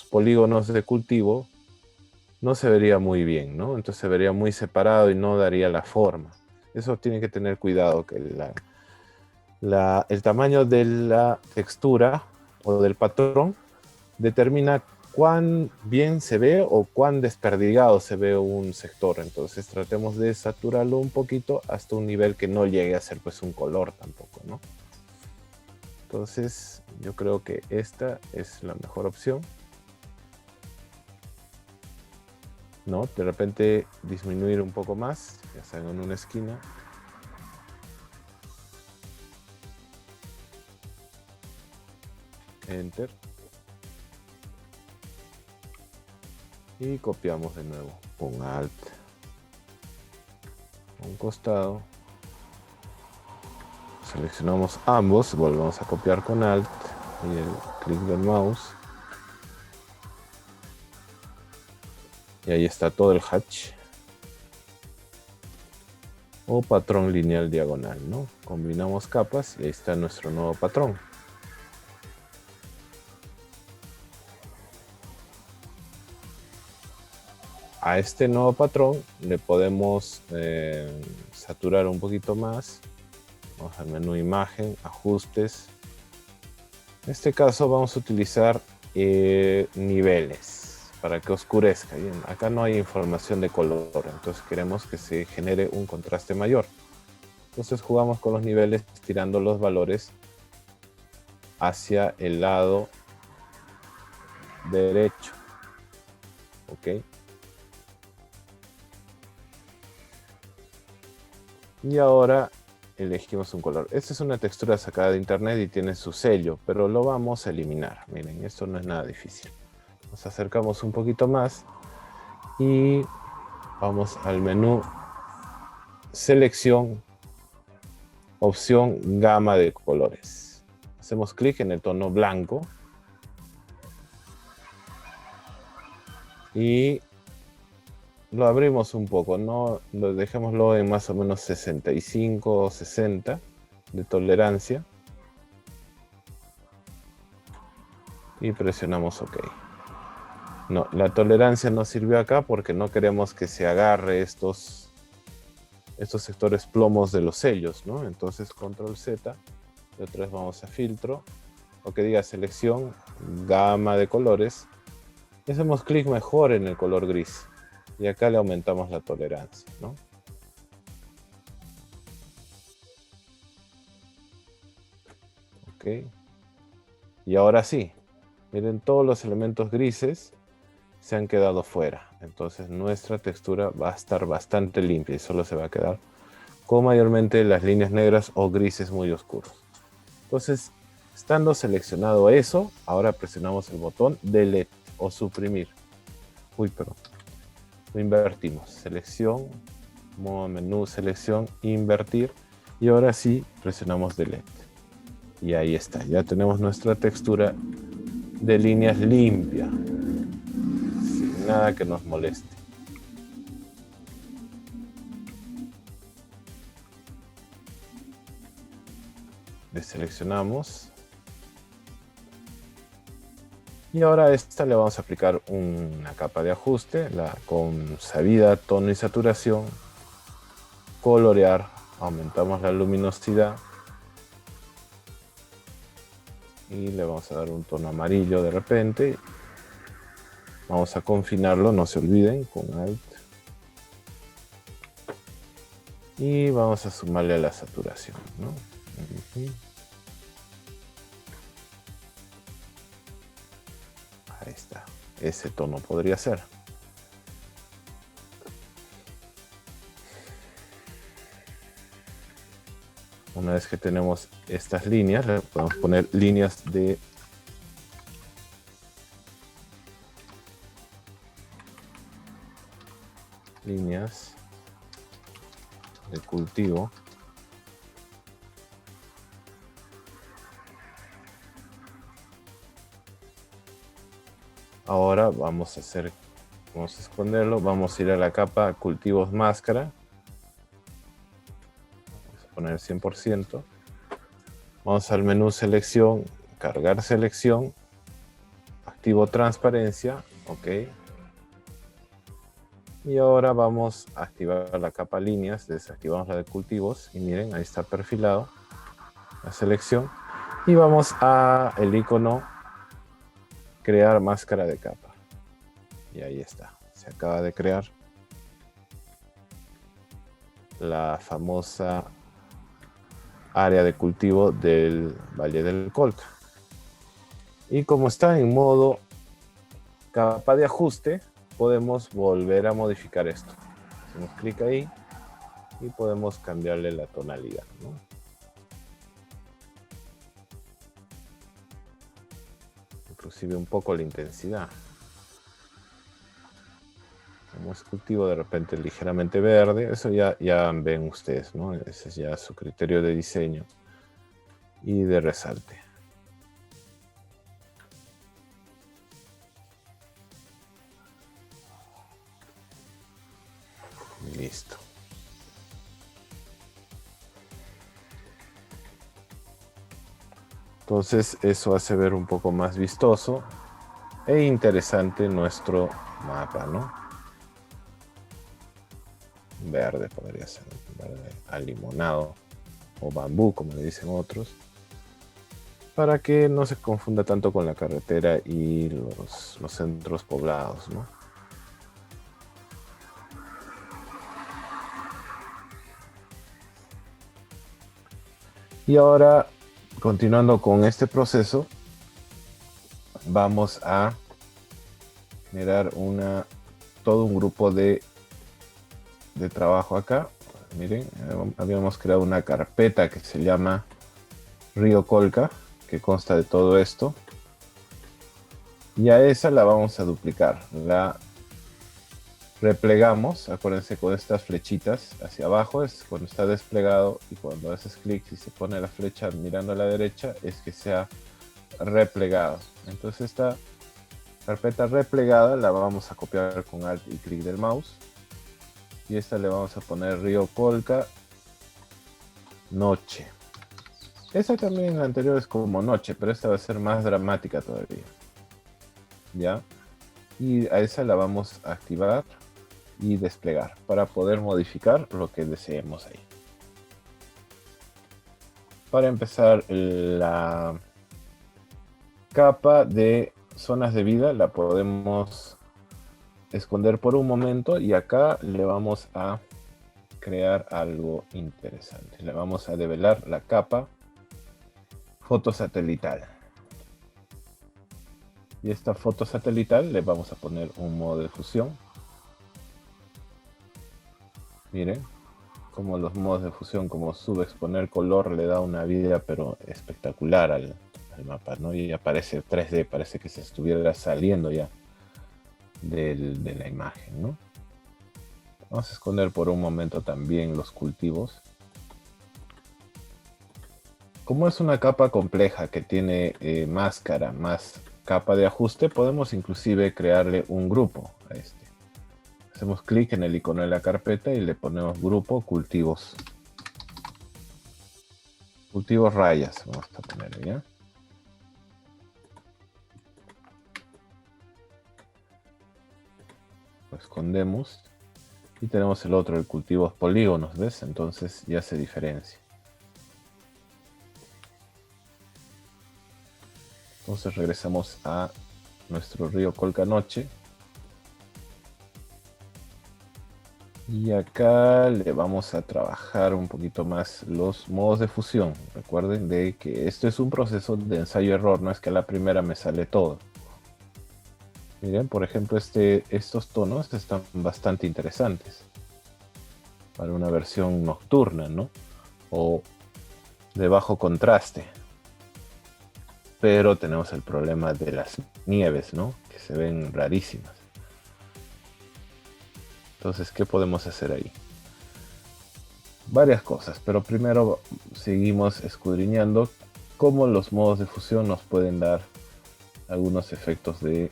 polígonos de cultivo, no se vería muy bien, ¿no? Entonces se vería muy separado y no daría la forma. Eso tiene que tener cuidado, que el tamaño de la textura o del patrón determina cuán bien se ve o cuán desperdigado se ve un sector. Entonces tratemos de saturarlo un poquito hasta un nivel que no llegue a ser pues un color tampoco, ¿no? Entonces yo creo que esta es la mejor opción, ¿no? De repente disminuir un poco más, ya saben, en una esquina. Enter. Y copiamos de nuevo con Alt a un costado. Seleccionamos ambos, volvemos a copiar con Alt y el clic del mouse. Y ahí está todo el hatch. O patrón lineal diagonal, ¿no? Combinamos capas y ahí está nuestro nuevo patrón. A este nuevo patrón le podemos saturar un poquito más. Vamos al menú imagen, ajustes. En este caso vamos a utilizar niveles para que oscurezca. Bien, acá no hay información de color, entonces queremos que se genere un contraste mayor. Entonces jugamos con los niveles tirando los valores hacia el lado derecho. ¿Ok? Y ahora elegimos un color. Esta es una textura sacada de internet y tiene su sello, pero lo vamos a eliminar. Miren, esto no es nada difícil. Nos acercamos un poquito más y vamos al menú selección, opción gama de colores. Hacemos clic en el tono blanco y lo abrimos un poco, no lo dejémoslo en más o menos 65 o 60 de tolerancia y presionamos OK. No, la tolerancia no sirvió acá porque no queremos que se agarre estos sectores plomos de los sellos, ¿no? Entonces control Z y otra vez vamos a filtro o que diga selección gama de colores y hacemos clic mejor en el color gris y acá le aumentamos la tolerancia, ¿no? Ok, y ahora sí, miren, todos los elementos grises se han quedado fuera, entonces nuestra textura va a estar bastante limpia y solo se va a quedar con mayormente las líneas negras o grises muy oscuros. Entonces, estando seleccionado eso, ahora presionamos el botón Delete o suprimir. Uy, perdón. Lo invertimos. Selección, modo menú, selección, invertir. Y ahora sí, presionamos Delete. Y ahí está. Ya tenemos nuestra textura de líneas limpia. Sin nada que nos moleste. Deseleccionamos. Y ahora a esta le vamos a aplicar una capa de ajuste, con sabida, tono y saturación, colorear, aumentamos la luminosidad y le vamos a dar un tono amarillo de repente. Vamos a confinarlo, no se olviden, con Alt. Y vamos a sumarle a la saturación, ¿no? Ahí está, ese tono podría ser. Una vez que tenemos estas líneas, le podemos poner líneas de cultivo. Ahora vamos a esconderlo, vamos a ir a la capa cultivos máscara. Vamos a poner 100%. Vamos al menú selección, cargar selección, activo transparencia, OK. Y ahora vamos a activar la capa líneas, desactivamos la de cultivos y miren, ahí está perfilado la selección. Y vamos a el icono crear máscara de capa. Y ahí está, se acaba de crear la famosa área de cultivo del Valle del Colca. Y como está en modo capa de ajuste, podemos volver a modificar esto. Hacemos clic ahí y podemos cambiarle la tonalidad, ¿no? Inclusive un poco la intensidad. Como es cultivo de repente ligeramente verde, eso ya ven ustedes, ¿no? Ese es ya su criterio de diseño y de resalte. Listo. Entonces eso hace ver un poco más vistoso e interesante nuestro mapa, ¿no? Verde podría ser, verde alimonado o bambú, como le dicen otros, para que no se confunda tanto con la carretera y los centros poblados, ¿no? Y ahora, continuando con este proceso, vamos a generar todo un grupo de trabajo acá. Miren, habíamos creado una carpeta que se llama Río Colca, que consta de todo esto. Y a esa la vamos a duplicar. La replegamos, acuérdense, con estas flechitas hacia abajo es cuando está desplegado, y cuando haces clic y se pone la flecha mirando a la derecha es que sea replegado. Entonces esta carpeta replegada la vamos a copiar con alt y clic del mouse, y esta le vamos a poner Río Colca Noche. Esta también, la anterior, es como noche, pero esta va a ser más dramática todavía. ¿Ya? Y a esa la vamos a activar y desplegar para poder modificar lo que deseemos ahí. Para empezar, la capa de zonas de vida la podemos esconder por un momento, y acá le vamos a crear algo interesante. Le vamos a develar la capa fotosatelital. Y esta foto satelital le vamos a poner un modo de fusión. Miren como los modos de fusión, como subexponer color, le da una vida pero espectacular al mapa, ¿no? Y aparece 3D, parece que se estuviera saliendo ya de la imagen, ¿no? Vamos a esconder por un momento también los cultivos. Como es una capa compleja que tiene máscara más capa de ajuste, podemos inclusive crearle un grupo a este. Hacemos clic en el icono de la carpeta y le ponemos grupo cultivos. Cultivos rayas, vamos a poner, ¿ya? Lo escondemos. Y tenemos el otro, el cultivos polígonos, ¿ves? Entonces ya se diferencia. Entonces regresamos a nuestro río Colca Noche. Y acá le vamos a trabajar un poquito más los modos de fusión. Recuerden de que esto es un proceso de ensayo-error, no es que a la primera me sale todo. Miren, por ejemplo, estos tonos están bastante interesantes para una versión nocturna, ¿no? O de bajo contraste. Pero tenemos el problema de las nieves, ¿no? Que se ven rarísimas. Entonces, ¿qué podemos hacer ahí? Varias cosas, pero primero seguimos escudriñando cómo los modos de fusión nos pueden dar algunos efectos de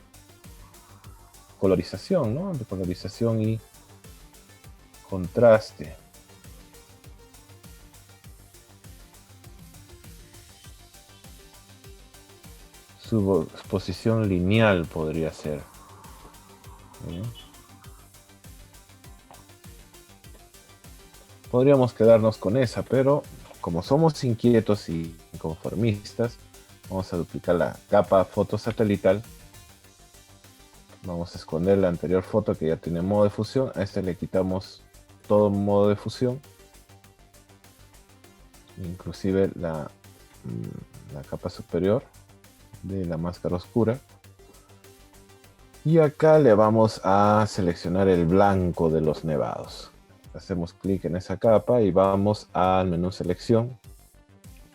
colorización, ¿no? De colorización y contraste. Su exposición lineal podría ser. ¿Sí? Podríamos quedarnos con esa, pero como somos inquietos y conformistas, vamos a duplicar la capa fotosatelital. Vamos a esconder la anterior foto que ya tiene modo de fusión. A este le quitamos todo modo de fusión, inclusive la capa superior de la máscara oscura. Y acá le vamos a seleccionar el blanco de los nevados. Hacemos clic en esa capa y vamos al menú selección,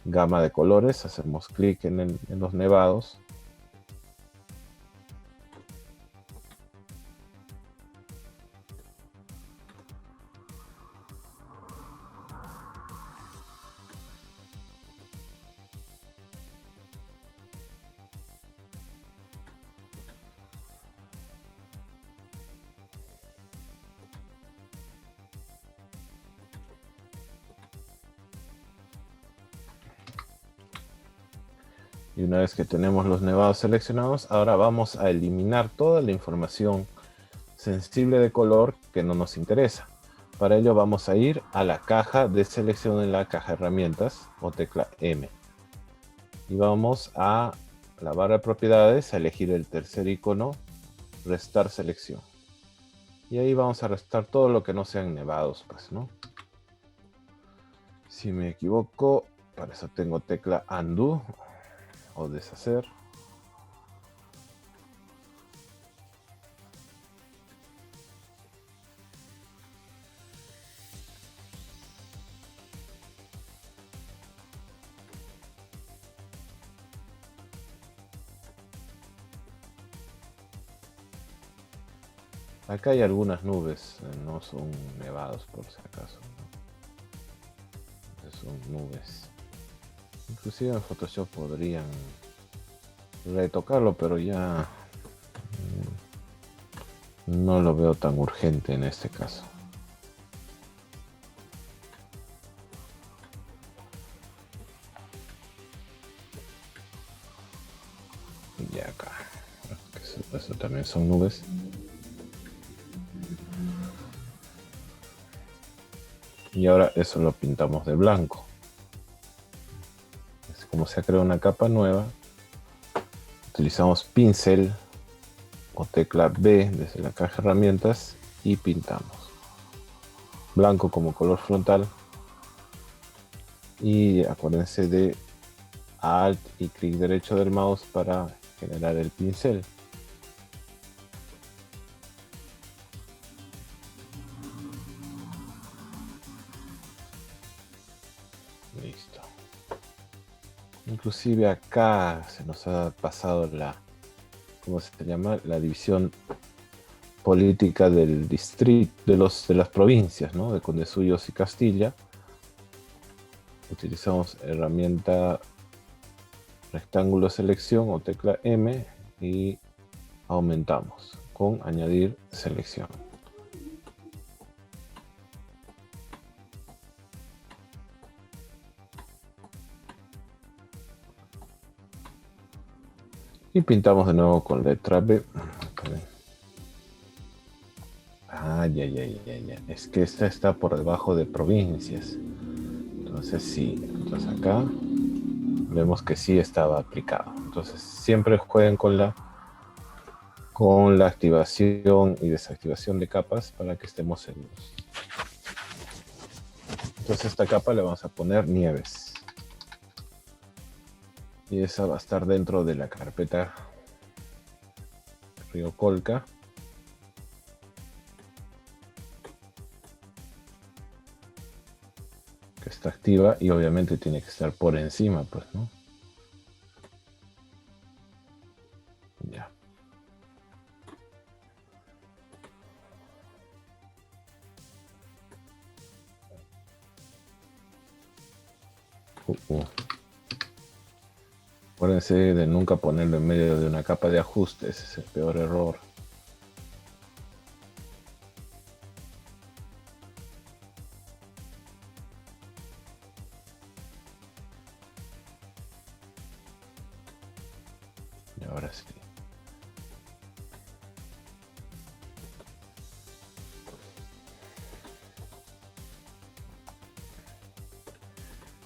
gama de colores, hacemos clic en los nevados. Y una vez que tenemos los nevados seleccionados, ahora vamos a eliminar toda la información sensible de color que no nos interesa. Para ello vamos a ir a la caja de selección en la caja herramientas o tecla M. Y vamos a la barra de propiedades a elegir el tercer icono, restar selección. Y ahí vamos a restar todo lo que no sean nevados, pues, ¿no? Si me equivoco, Para eso tengo tecla undo o deshacer. Acá hay algunas nubes, no son nevados por si acaso, ¿no? Son nubes. Inclusive en Photoshop podrían retocarlo, pero ya no lo veo tan urgente en este caso. Y acá, eso también son nubes. Y ahora eso lo pintamos de blanco. Es como se ha creado una capa nueva. Utilizamos pincel o tecla B desde la caja de herramientas y pintamos. Blanco como color frontal. Y acuérdense de Alt y clic derecho del mouse para generar el pincel. Listo. Inclusive acá se nos ha pasado ¿cómo se llama? La división política del distrito, de las provincias, ¿no? De Condesuyos y Castilla. Utilizamos herramienta rectángulo selección o tecla M y aumentamos con añadir selección. Y pintamos de nuevo con letra B. Ya. Es que esta está por debajo de provincias. Entonces sí. Entonces acá vemos que sí estaba aplicado. Entonces siempre jueguen con la activación y desactivación de capas para que estemos seguros. Entonces a esta capa le vamos a poner nieves. Y esa va a estar dentro de la carpeta Río Colca. Que está activa y obviamente tiene que estar por encima, pues, ¿no? Ya. Acuérdense de nunca ponerlo en medio de una capa de ajuste, ese es el peor error. Y ahora sí.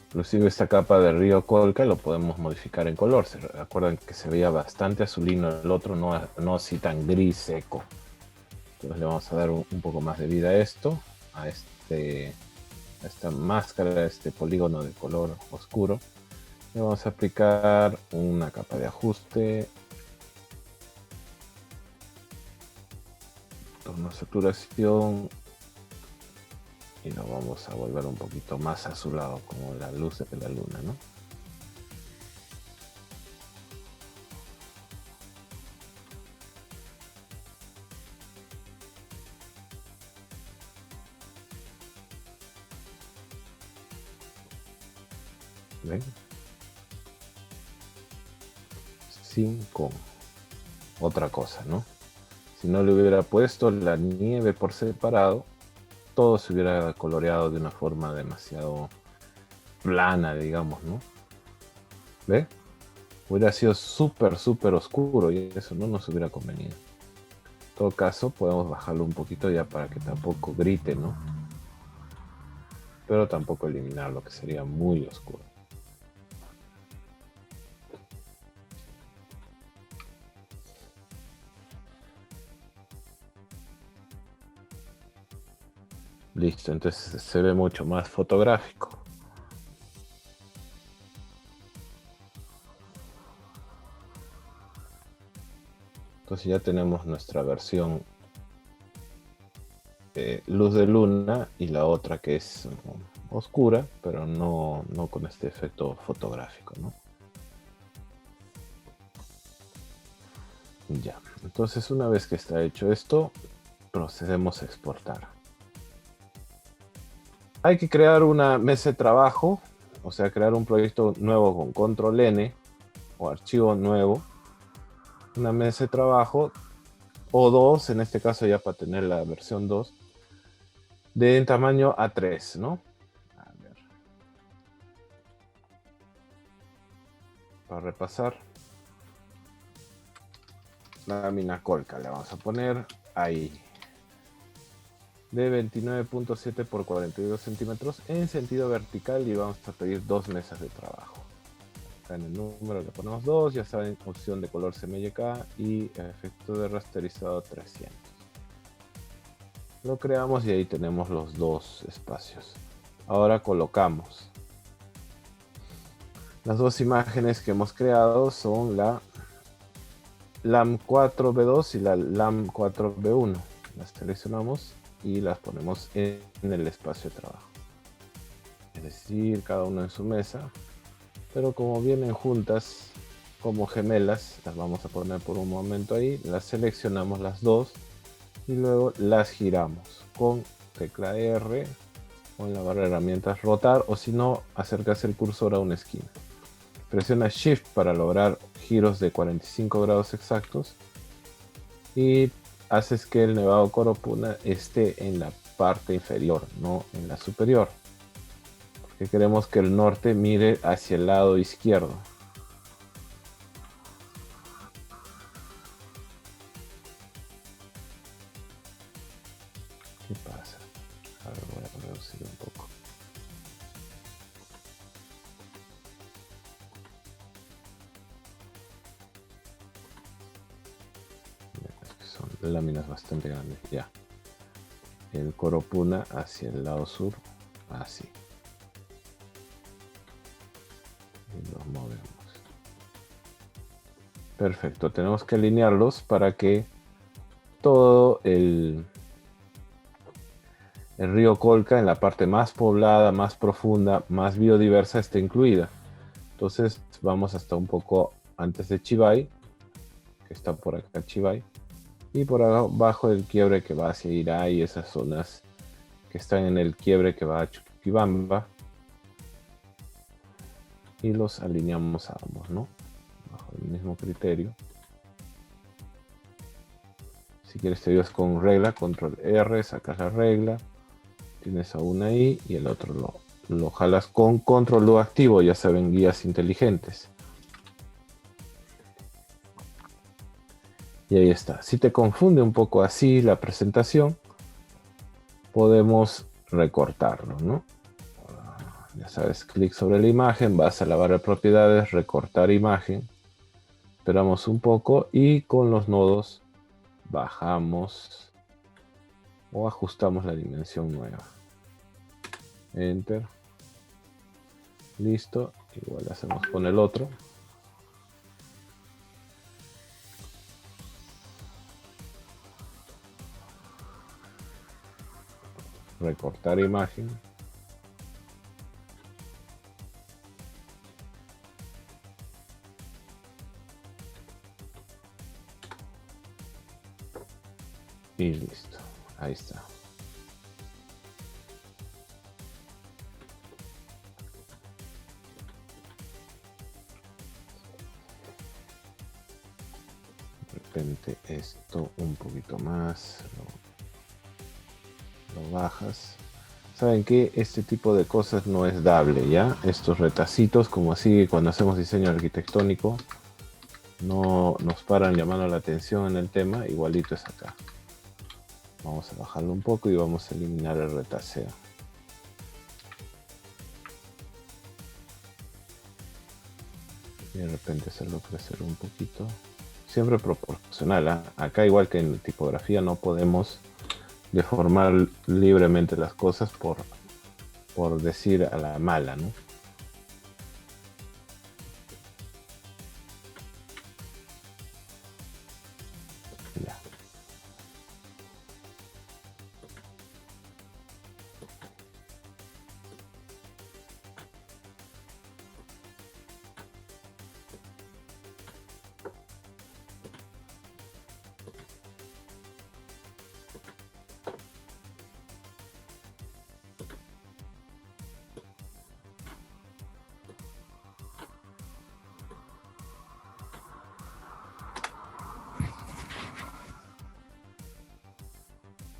Inclusive esta capa de Río Colca lo podemos modificar en color. ¿Se acuerdan que se veía bastante azulino el otro, no así tan gris seco? Entonces le vamos a dar un poco más de vida a esto, a esta máscara, a este polígono de color oscuro. Le vamos a aplicar una capa de ajuste, tono saturación, y lo vamos a volver un poquito más azulado, como la luz de la luna, ¿no? ¿Ven? Sin otra cosa, ¿no? Si no le hubiera puesto la nieve por separado, todo se hubiera coloreado de una forma demasiado plana, digamos, ¿no? ¿Ve? Hubiera sido súper oscuro y eso no nos hubiera convenido. En todo caso, podemos bajarlo un poquito ya para que tampoco grite, ¿no? Pero tampoco eliminarlo, que sería muy oscuro. Listo, entonces se ve mucho más fotográfico. Entonces ya tenemos nuestra versión luz de luna y la otra que es oscura, pero no con este efecto fotográfico, ¿no? Ya, entonces una vez que está hecho esto, procedemos a exportar. Hay que crear una mesa de trabajo, o sea, crear un proyecto nuevo con control N o archivo nuevo, una mesa de trabajo o dos, en este caso ya para tener la versión 2, de tamaño A3, ¿no? A ver. Para repasar, lámina Colca le vamos a poner ahí, de 29.7 por 42 centímetros en sentido vertical, y vamos a pedir 2 mesas de trabajo. Acá en el número le ponemos 2, ya saben, opción de color CMYK y efecto de rasterizado 300. Lo creamos y ahí tenemos los 2 espacios. Ahora colocamos. Las 2 imágenes que hemos creado son la LAM4B2 y la LAM4B1. Las seleccionamos y las ponemos en el espacio de trabajo. Es decir, cada uno en su mesa. Pero como vienen juntas como gemelas, las vamos a poner por un momento ahí. Las seleccionamos las dos y luego las giramos con tecla R o en la barra de herramientas rotar, o si no, acercas el cursor a una esquina. Presiona Shift para lograr giros de 45 grados exactos y haces que el nevado Coropuna esté en la parte inferior, no en la superior, porque queremos que el norte mire hacia el lado izquierdo. ¿Qué pasa? A ver, voy a reducir un poco. Son láminas bastante grandes, ya. El Coropuna hacia el lado sur, así. Y los movemos. Perfecto, tenemos que alinearlos para que todo el río Colca en la parte más poblada, más profunda, más biodiversa esté incluida. Entonces vamos hasta un poco antes de Chivay, que está por acá Chivay, y por abajo del quiebre que va hacia Irá y esas zonas que están en el quiebre que va a Chuquibamba, y los alineamos a ambos, ¿no? Bajo el mismo criterio. Si quieres te ayudas con regla, control R, sacas la regla, tienes a una ahí y el otro lo jalas con control U activo, ya saben, guías inteligentes. Y ahí está. Si te confunde un poco así la presentación, podemos recortarlo, ¿no? Ya sabes, clic sobre la imagen, vas a la barra de propiedades, recortar imagen, esperamos un poco y con los nodos bajamos o ajustamos la dimensión nueva. Enter. Listo. Igual hacemos con el otro. Recortar imagen. Y listo. Ahí está. De repente esto un poquito más. Lo bajas. Saben que este tipo de cosas no es dable, ¿ya? Estos retacitos, como así cuando hacemos diseño arquitectónico, no nos paran llamando la atención en el tema, igualito es acá. Vamos a bajarlo un poco y vamos a eliminar el retaceo. Y de repente hacerlo crecer un poquito. Siempre proporcional, ¿eh? Acá igual que en tipografía no podemos deformar libremente las cosas por decir a la mala, ¿no?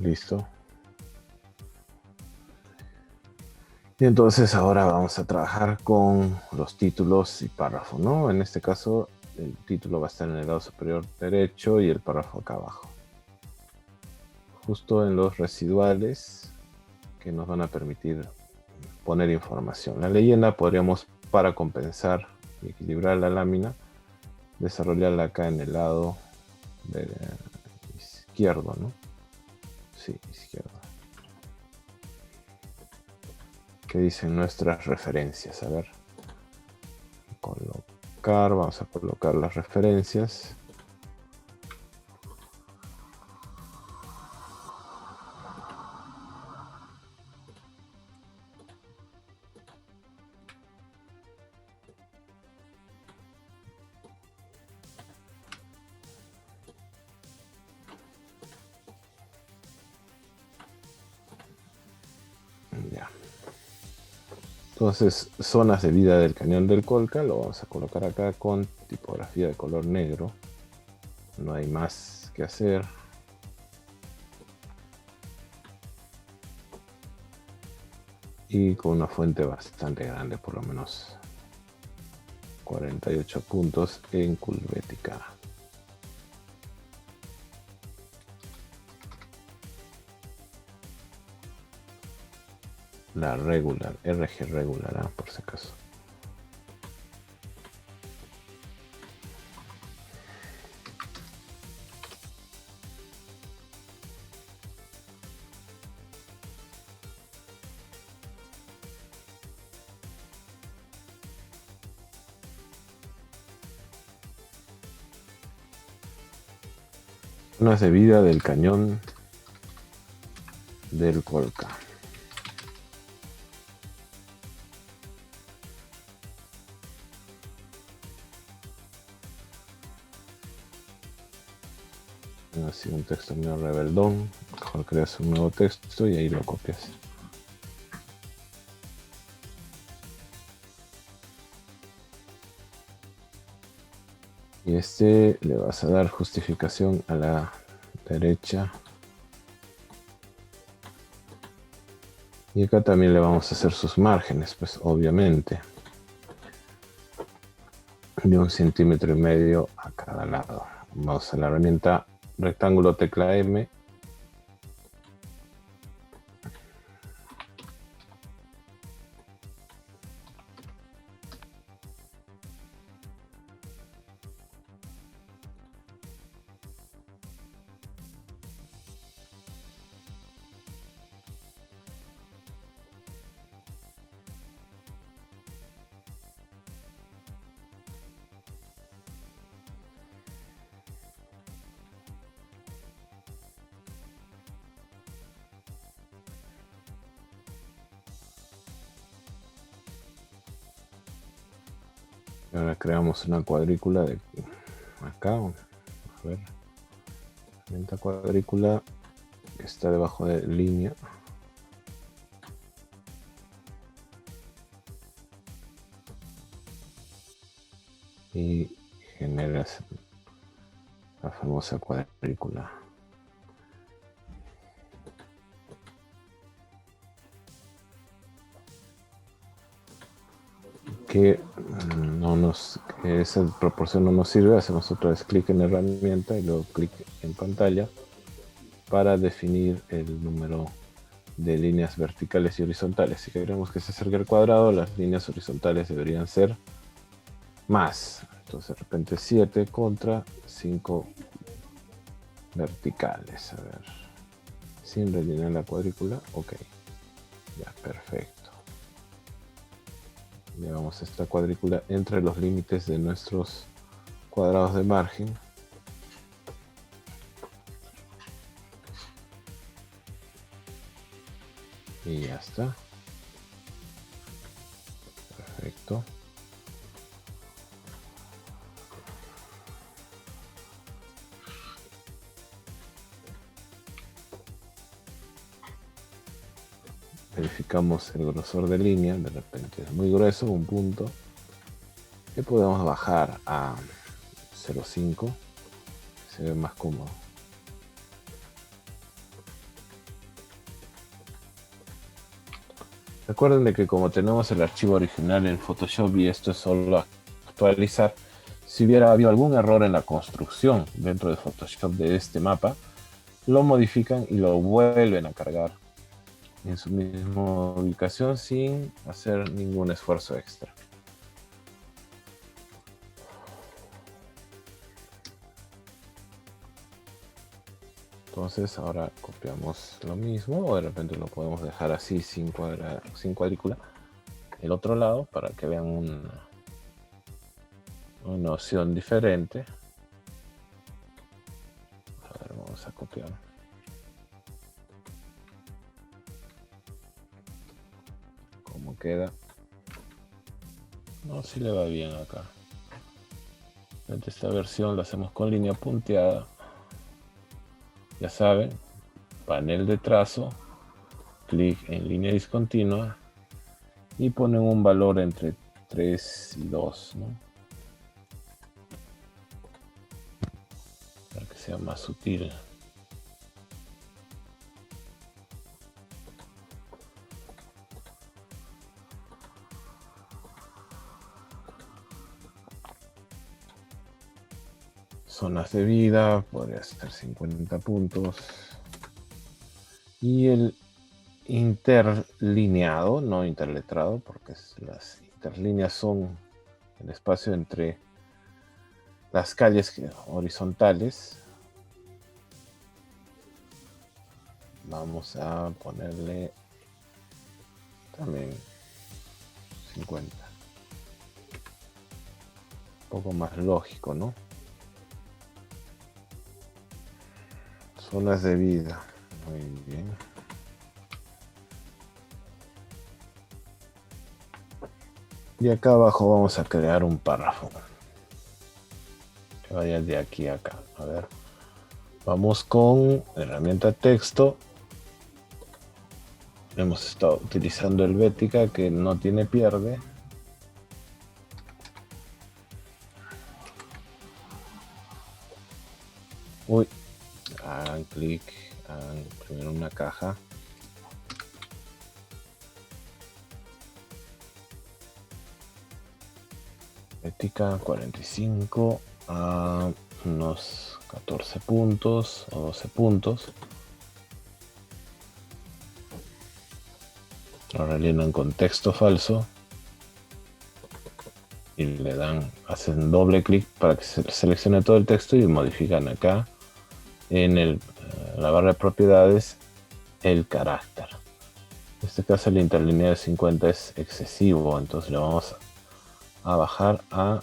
Listo. Y entonces ahora vamos a trabajar con los títulos y párrafos, ¿no? En este caso, el título va a estar en el lado superior derecho y el párrafo acá abajo. Justo en los residuales que nos van a permitir poner información. La leyenda podríamos, para compensar y equilibrar la lámina, desarrollarla acá en el lado izquierdo, ¿no? Sí, izquierdo. ¿Qué dicen nuestras referencias? A ver. Colocar, vamos a colocar las referencias. Ya. Entonces, zonas de vida del cañón del Colca, lo vamos a colocar acá con tipografía de color negro. No hay más que hacer. Y con una fuente bastante grande, por lo menos 48 puntos en Culvética. La regular, RG regular, por si acaso. Zonas de vida del cañón del Colca. Así un texto medio rebeldón. Mejor creas un nuevo texto y ahí lo copias. Y este le vas a dar justificación a la derecha. Y acá también le vamos a hacer sus márgenes, pues obviamente. De 1,5 centímetros a cada lado. Vamos a la herramienta rectángulo tecla M. Y ahora creamos una cuadrícula de acá. A ver. Herramienta cuadrícula que está debajo de línea. Y generas la famosa cuadrícula. Que esa proporción no nos sirve, hacemos otra vez clic en la herramienta y luego clic en pantalla para definir el número de líneas verticales y horizontales. Si queremos que se acerque al cuadrado, las líneas horizontales deberían ser más. Entonces de repente 7 contra 5 verticales. A ver, sin rellenar la cuadrícula. Ok, ya, perfecto. Llevamos esta cuadrícula entre los límites de nuestros cuadrados de margen. Y ya está. Perfecto. Verificamos el grosor de línea. De repente es muy grueso, un punto. Y podemos bajar a 0,5. Se ve más cómodo. Recuerden de que como tenemos el archivo original en Photoshop y esto es solo actualizar, si hubiera habido algún error en la construcción dentro de Photoshop de este mapa, lo modifican y lo vuelven a cargar en su misma ubicación sin hacer ningún esfuerzo extra. Entonces ahora copiamos lo mismo, o de repente lo podemos dejar así sin cuadrícula el otro lado para que vean una opción diferente. A ver, vamos a copiar. ¿Cómo queda? No, si le va bien acá. Esta versión la hacemos con línea punteada. Ya saben, panel de trazo, clic en línea discontinua y ponen un valor entre 3 y 2, ¿no? Para que sea más sutil. Zonas de vida, podría ser 50 puntos. Y el interlineado, no interletrado, porque las interlíneas son el espacio entre las calles horizontales. Vamos a ponerle también 50. Un poco más lógico, ¿no? Zonas de vida. Muy bien. Y acá abajo vamos a crear un párrafo. Que vaya de aquí a acá. A ver. Vamos con herramienta texto. Hemos estado utilizando Helvética, que no tiene pierde. Uy, hagan clic, hagan primero una caja. Helvética 45 a unos 14 puntos o 12 puntos. Lo rellenan con texto falso y le dan, hacen doble clic para que se seleccione todo el texto y modifican acá en la barra de propiedades el carácter. En este caso el interlineado de 50 es excesivo, entonces le vamos a bajar a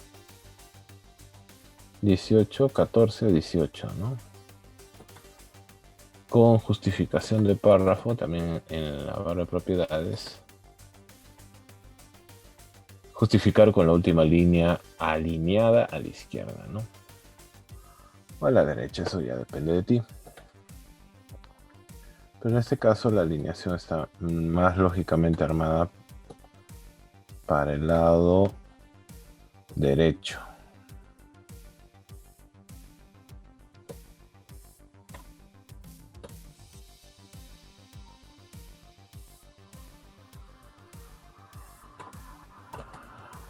18, 14 o 18, ¿no? Con justificación de párrafo también en la barra de propiedades. Justificar con la última línea alineada a la izquierda, ¿no? O a la derecha, eso ya depende de ti. Pero en este caso la alineación está más lógicamente armada para el lado derecho.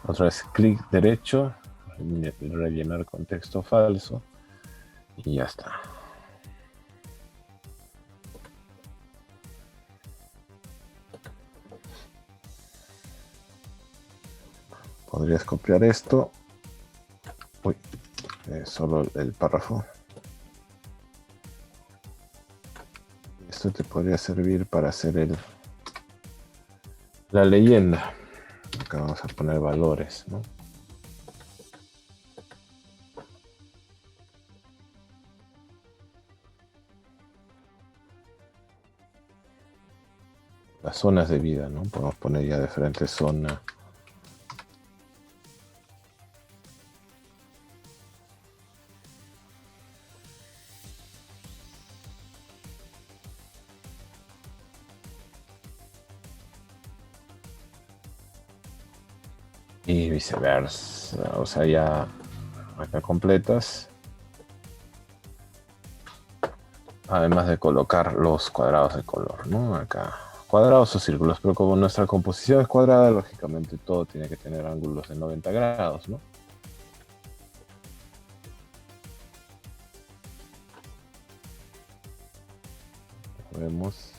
Otra vez clic derecho, rellenar con texto falso y ya está. Podrías copiar esto. Uy, solo el párrafo. Esto te podría servir para hacer la leyenda. Acá vamos a poner valores, ¿no? Las zonas de vida, ¿no? Podemos poner ya de frente zona. Y viceversa, o sea, ya acá completas. Además de colocar los cuadrados de color, ¿no? Acá cuadrados o círculos, pero como nuestra composición es cuadrada, lógicamente todo tiene que tener ángulos de 90 grados, ¿no? Vemos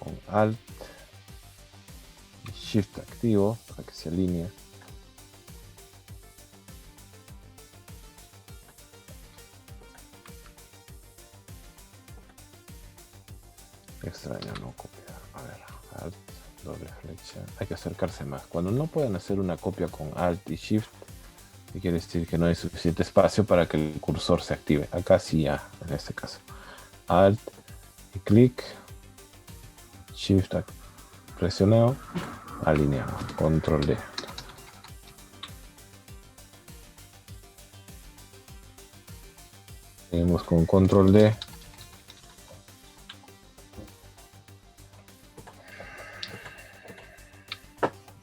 con Alt y Shift activo para que se alinee. Extraño no copiar. A ver, Alt, doble flecha. Hay que acercarse más. Cuando no pueden hacer una copia con Alt y Shift, quiere decir que no hay suficiente espacio para que el cursor se active. Acá sí ya, en este caso. Alt y clic. Shift, presioneo, alineado. Control D. Seguimos con Control D.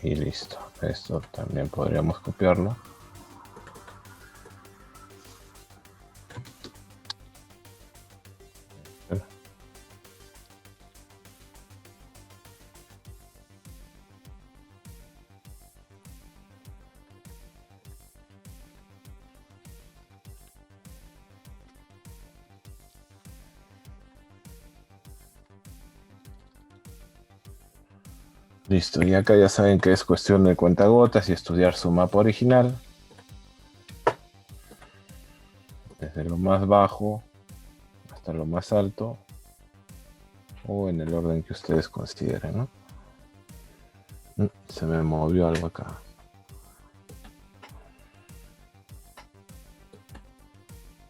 Y listo. Esto también podríamos copiarlo. Listo, y acá ya saben que es cuestión de cuentagotas y estudiar su mapa original. Desde lo más bajo hasta lo más alto. O en el orden que ustedes consideren, ¿no? Se me movió algo acá.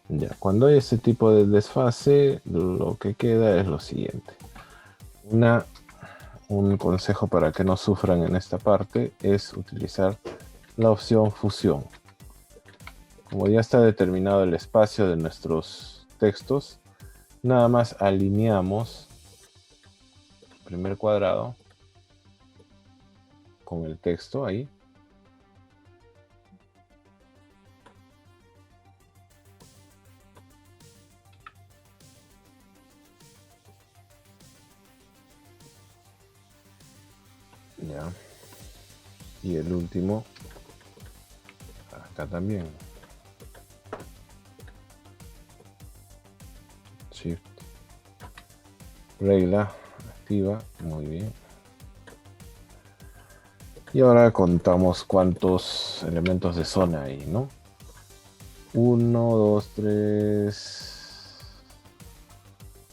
Ya, cuando hay ese tipo de desfase, lo que queda es lo siguiente. Un consejo para que no sufran en esta parte es utilizar la opción fusión. Como ya está determinado el espacio de nuestros textos, nada más alineamos el primer cuadrado con el texto ahí. Ya. Y el último acá también. Shift. Regla activa. Muy bien. Y ahora contamos cuántos elementos de zona hay, ¿no? 1, 2, 3,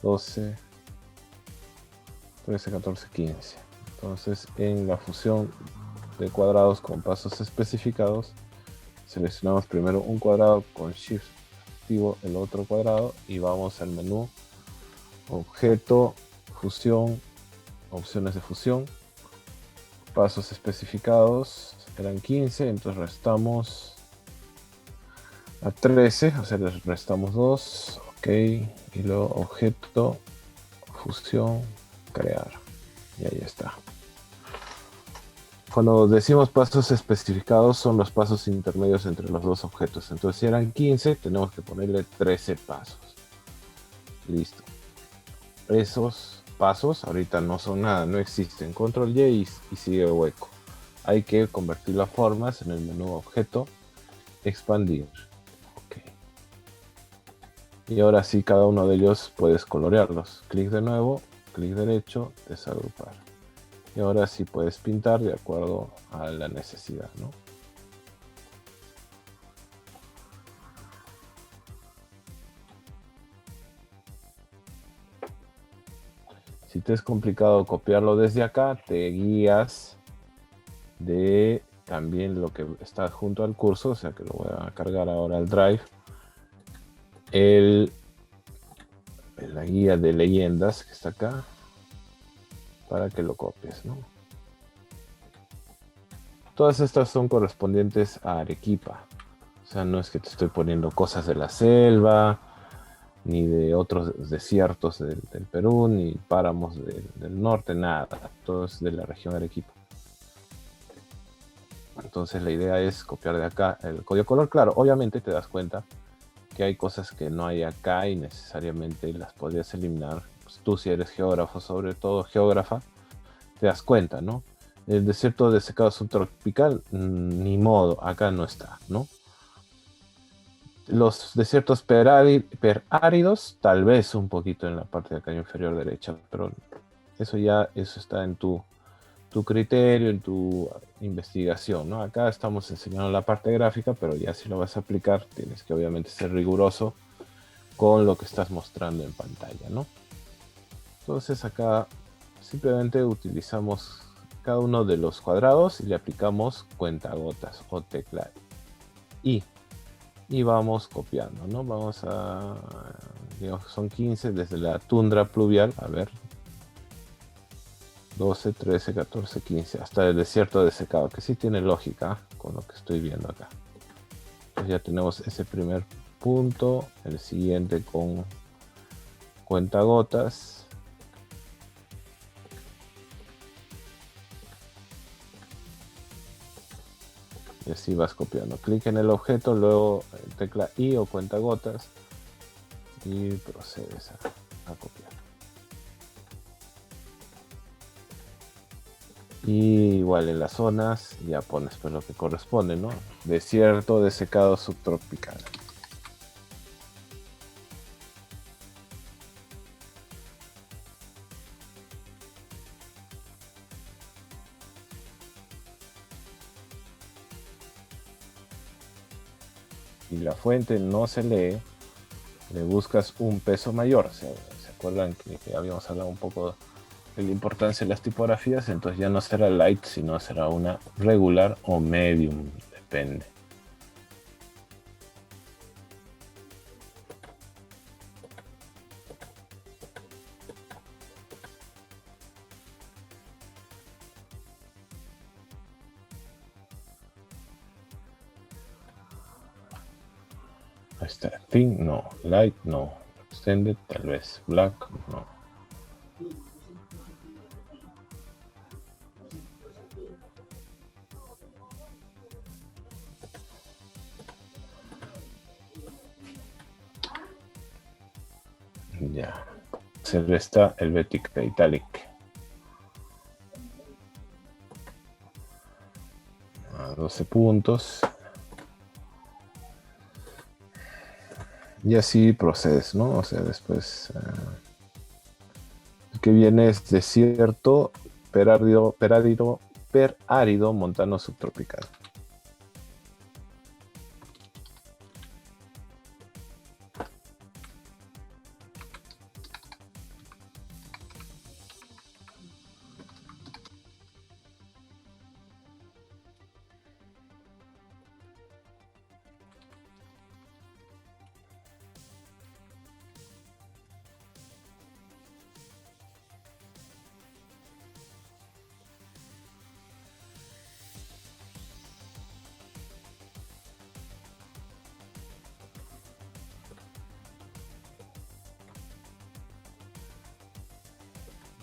12, 13, 14, 15. Entonces, en la fusión de cuadrados con pasos especificados, seleccionamos primero un cuadrado con Shift activo, el otro cuadrado, y vamos al menú Objeto, Fusión, Opciones de fusión, pasos especificados, eran 15, entonces restamos a 13, o sea, les restamos 2, ok, y luego Objeto, Fusión, Crear, y ahí está. Cuando decimos pasos especificados son los pasos intermedios entre los dos objetos. Entonces si eran 15, tenemos que ponerle 13 pasos. Listo. Esos pasos ahorita no son nada, no existen. Control Y y sigue hueco. Hay que convertirlo a formas en el menú objeto, expandir. Ok. Y ahora sí, cada uno de ellos puedes colorearlos. Clic de nuevo, clic derecho, desagrupar. Y ahora sí puedes pintar de acuerdo a la necesidad, ¿no? Si te es complicado copiarlo desde acá, te guías de también lo que está junto al curso, o sea que lo voy a cargar ahora al Drive. La guía de leyendas que está acá, para que lo copies, ¿no? Todas estas son correspondientes a Arequipa. O sea, no es que te estoy poniendo cosas de la selva, ni de otros desiertos del Perú, ni páramos del norte, nada. Todo es de la región Arequipa. Entonces la idea es copiar de acá el código color. Claro, obviamente te das cuenta que hay cosas que no hay acá y necesariamente las podrías eliminar tú si eres geógrafo, sobre todo geógrafa, te das cuenta, ¿no? El desierto de secado subtropical, ni modo, acá no está, ¿no? Los desiertos peráridos, tal vez un poquito en la parte de acá inferior derecha, pero eso está en tu criterio, en tu investigación, ¿no? Acá estamos enseñando la parte gráfica, pero ya si lo vas a aplicar, tienes que obviamente ser riguroso con lo que estás mostrando en pantalla, ¿no? Entonces acá simplemente utilizamos cada uno de los cuadrados y le aplicamos cuentagotas o tecla I. Y vamos copiando, ¿no? Vamos a, digamos, son 15 desde la tundra pluvial, a ver, 12, 13, 14, 15, hasta el desierto de secado, que sí tiene lógica con lo que estoy viendo acá. Entonces ya tenemos ese primer punto, el siguiente con cuentagotas. Y así vas copiando. Clic en el objeto, luego tecla I o cuentagotas y procedes a copiar. Y igual en las zonas ya pones pues lo que corresponde, ¿no? Desierto de secado subtropical. Si la fuente no se lee, le buscas un peso mayor. ¿Se acuerdan que habíamos hablado un poco de la importancia de las tipografías? Entonces ya no será light, sino será una regular o medium, depende. Ahí está, thin, no, light, no, extended, tal vez, black, no. Ya, se resta el Helvetic Italic. A 12 puntos. Y así procedes, ¿no? O sea, después el que viene es desierto perárido montano subtropical.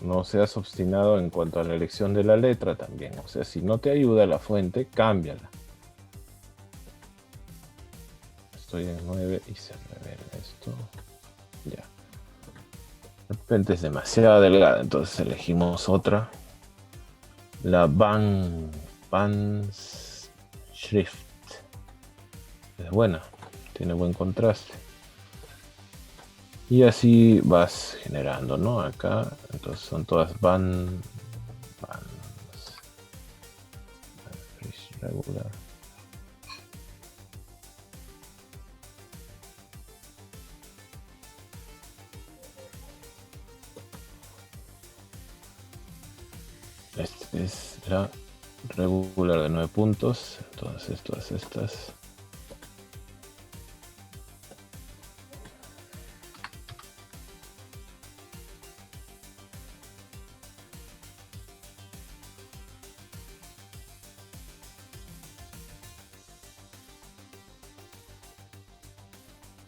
No seas obstinado en cuanto a la elección de la letra también. O sea, si no te ayuda la fuente, cámbiala. Estoy en 9 y se revela esto. Ya. De repente es demasiado delgada, entonces elegimos otra. La Vans Schrift. Es buena, tiene buen contraste. Y así vas generando, ¿no? Acá, entonces son todas Vans regular. Esta es la regular de 9 puntos. Entonces todas estas.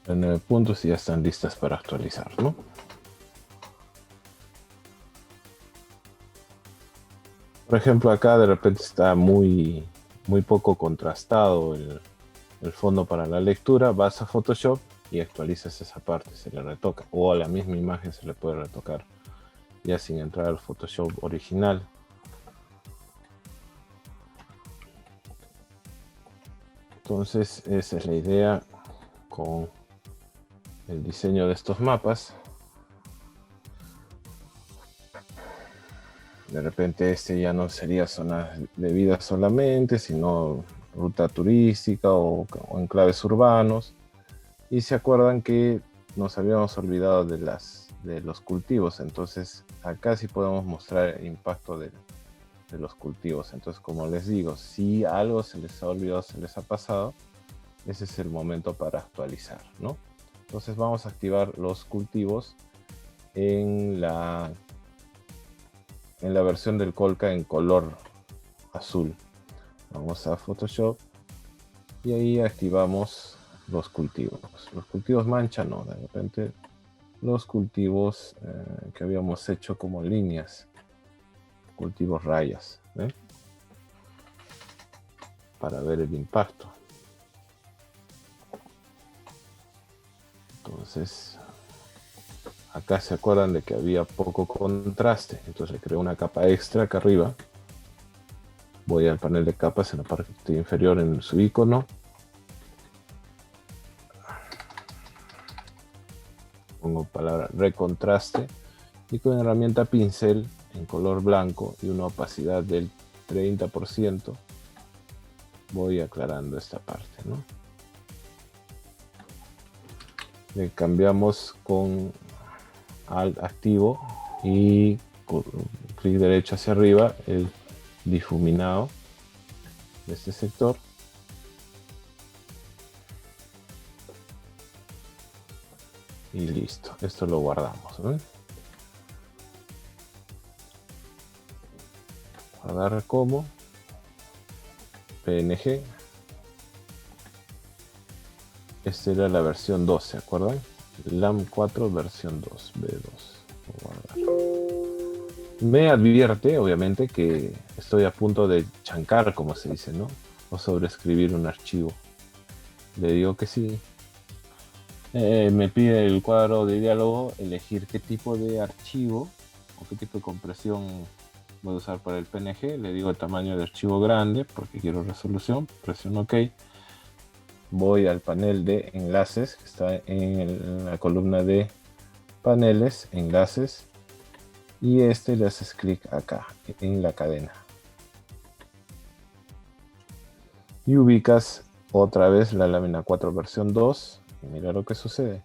De 9 puntos y ya están listas para actualizar, ¿no? Por ejemplo, acá de repente está muy poco contrastado el fondo para la lectura. Vas a Photoshop y actualizas esa parte, se le retoca, o a la misma imagen se le puede retocar ya sin entrar al Photoshop original. Entonces esa es la idea con el diseño de estos mapas. De repente este ya no sería zona de vida solamente, sino ruta turística o enclaves urbanos. Y se acuerdan que nos habíamos olvidado de los cultivos, entonces acá sí podemos mostrar el impacto de los cultivos. Entonces, como les digo, si algo se les ha olvidado, se les ha pasado, ese es el momento para actualizar, ¿no? Entonces vamos a activar los cultivos en la versión del Colca en color azul. Vamos a Photoshop y ahí activamos los cultivos. Los cultivos mancha no, de repente los cultivos que habíamos hecho como líneas, cultivos rayas, ¿eh? Para ver el impacto. Entonces, acá se acuerdan de que había poco contraste, entonces le creo una capa extra acá arriba. Voy al panel de capas en la parte inferior en su icono. Pongo palabra recontraste y con herramienta pincel en color blanco y una opacidad del 30% voy aclarando esta parte, ¿no? Le cambiamos con Alt activo y con clic derecho hacia arriba el difuminado de este sector. Y listo, esto lo guardamos, ¿no? Guardar como PNG. Esta era la versión 2, ¿se acuerdan? LAM 4 versión 2, B2. Me advierte, obviamente, que estoy a punto de chancar, como se dice, ¿no? O sobreescribir un archivo. Le digo que sí. Me pide el cuadro de diálogo elegir qué tipo de archivo o qué tipo de compresión voy a usar para el PNG. Le digo el tamaño de archivo grande porque quiero resolución. Presiono OK. Voy al panel de enlaces que está en la columna de paneles, enlaces, y le haces clic acá en la cadena y ubicas otra vez la lámina 4 versión 2 y mira lo que sucede.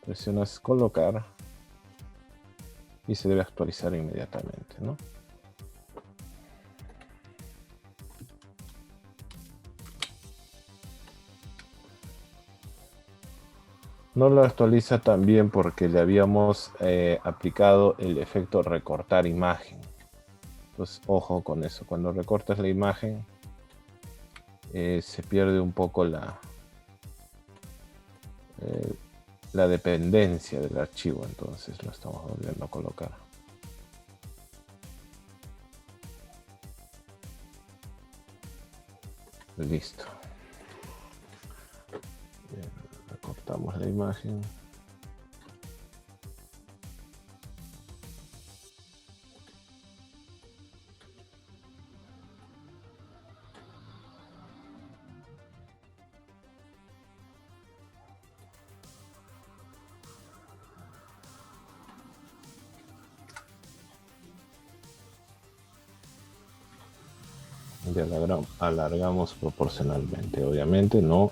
Presionas colocar y se debe actualizar inmediatamente, ¿no? No lo actualiza también porque le habíamos aplicado el efecto recortar imagen. Entonces, ojo con eso. Cuando recortas la imagen, se pierde un poco la dependencia del archivo. Entonces, lo estamos volviendo a colocar. Listo. Bien, recortamos la imagen. Y alargamos proporcionalmente, obviamente no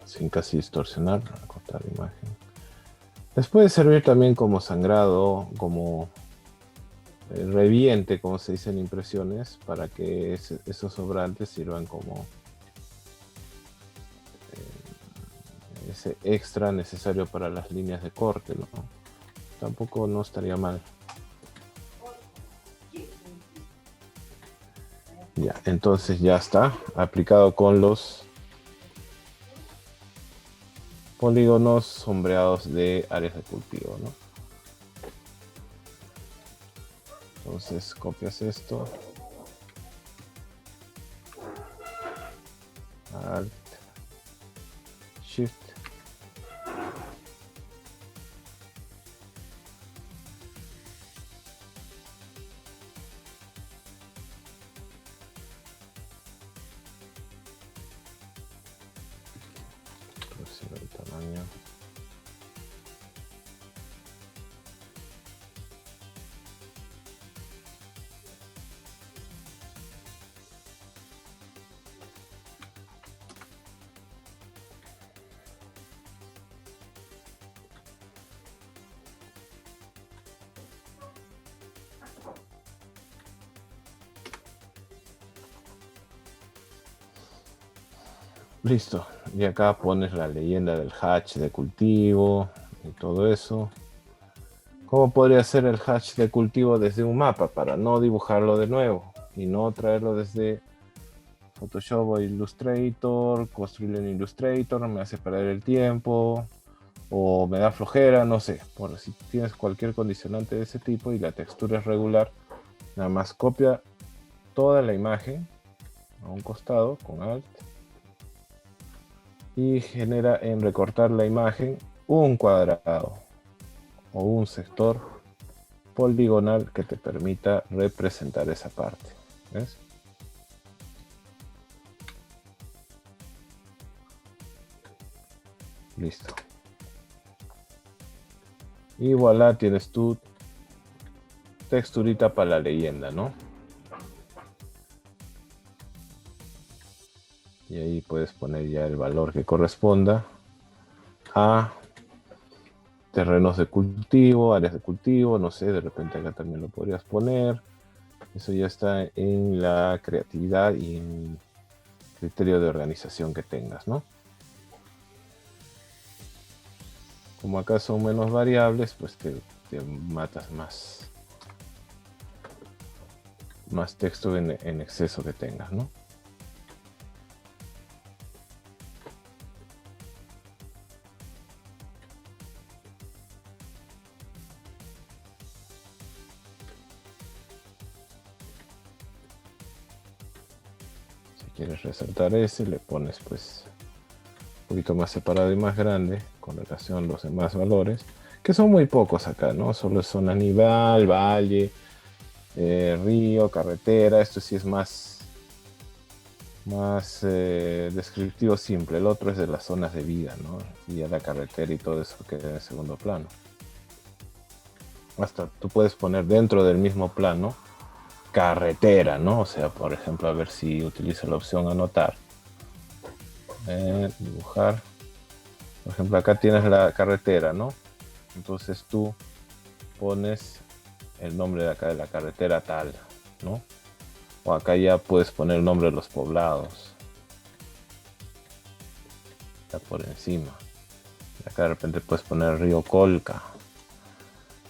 sin casi distorsionar, recortar la imagen. Les puede servir también como sangrado, como reviente, como se dice en impresiones, para que esos sobrantes sirvan como ese extra necesario para las líneas de corte, ¿no? Tampoco no estaría mal. Ya, entonces ya está aplicado con los polígonos sombreados de áreas de cultivo, ¿no? Entonces copias esto, Alt, Shift. El tamaño. Listo, y acá pones la leyenda del hatch de cultivo y todo eso. ¿Cómo podría ser el hatch de cultivo desde un mapa para no dibujarlo de nuevo y no traerlo desde Photoshop o Illustrator, construirlo en Illustrator? Me hace perder el tiempo o me da flojera, no sé. Por si tienes cualquier condicionante de ese tipo y la textura es regular, nada más copia toda la imagen a un costado con Alt y genera en recortar la imagen un cuadrado o un sector poligonal que te permita representar esa parte. ¿Ves? Listo. Y voilà, tienes tu texturita para la leyenda, ¿no? Y ahí puedes poner ya el valor que corresponda a terrenos de cultivo, áreas de cultivo, no sé, de repente acá también lo podrías poner. Eso ya está en la creatividad y en el criterio de organización que tengas, ¿no? Como acá son menos variables, pues te matas más texto en exceso que tengas, ¿no? Quieres resaltar ese, le pones pues un poquito más separado y más grande con relación a los demás valores, que son muy pocos acá, ¿no? Solo son animal, valle, río, carretera. Esto sí es más descriptivo simple. El otro es de las zonas de vida, ¿no? Y ya la carretera y todo eso queda en segundo plano. Hasta tú puedes poner dentro del mismo plano carretera, ¿no? O sea, por ejemplo, a ver si utilizo la opción anotar. Dibujar. Por ejemplo, acá tienes la carretera, ¿no? Entonces tú pones el nombre de acá de la carretera tal, ¿no? O acá ya puedes poner el nombre de los poblados. Está por encima. Acá de repente puedes poner Río Colca.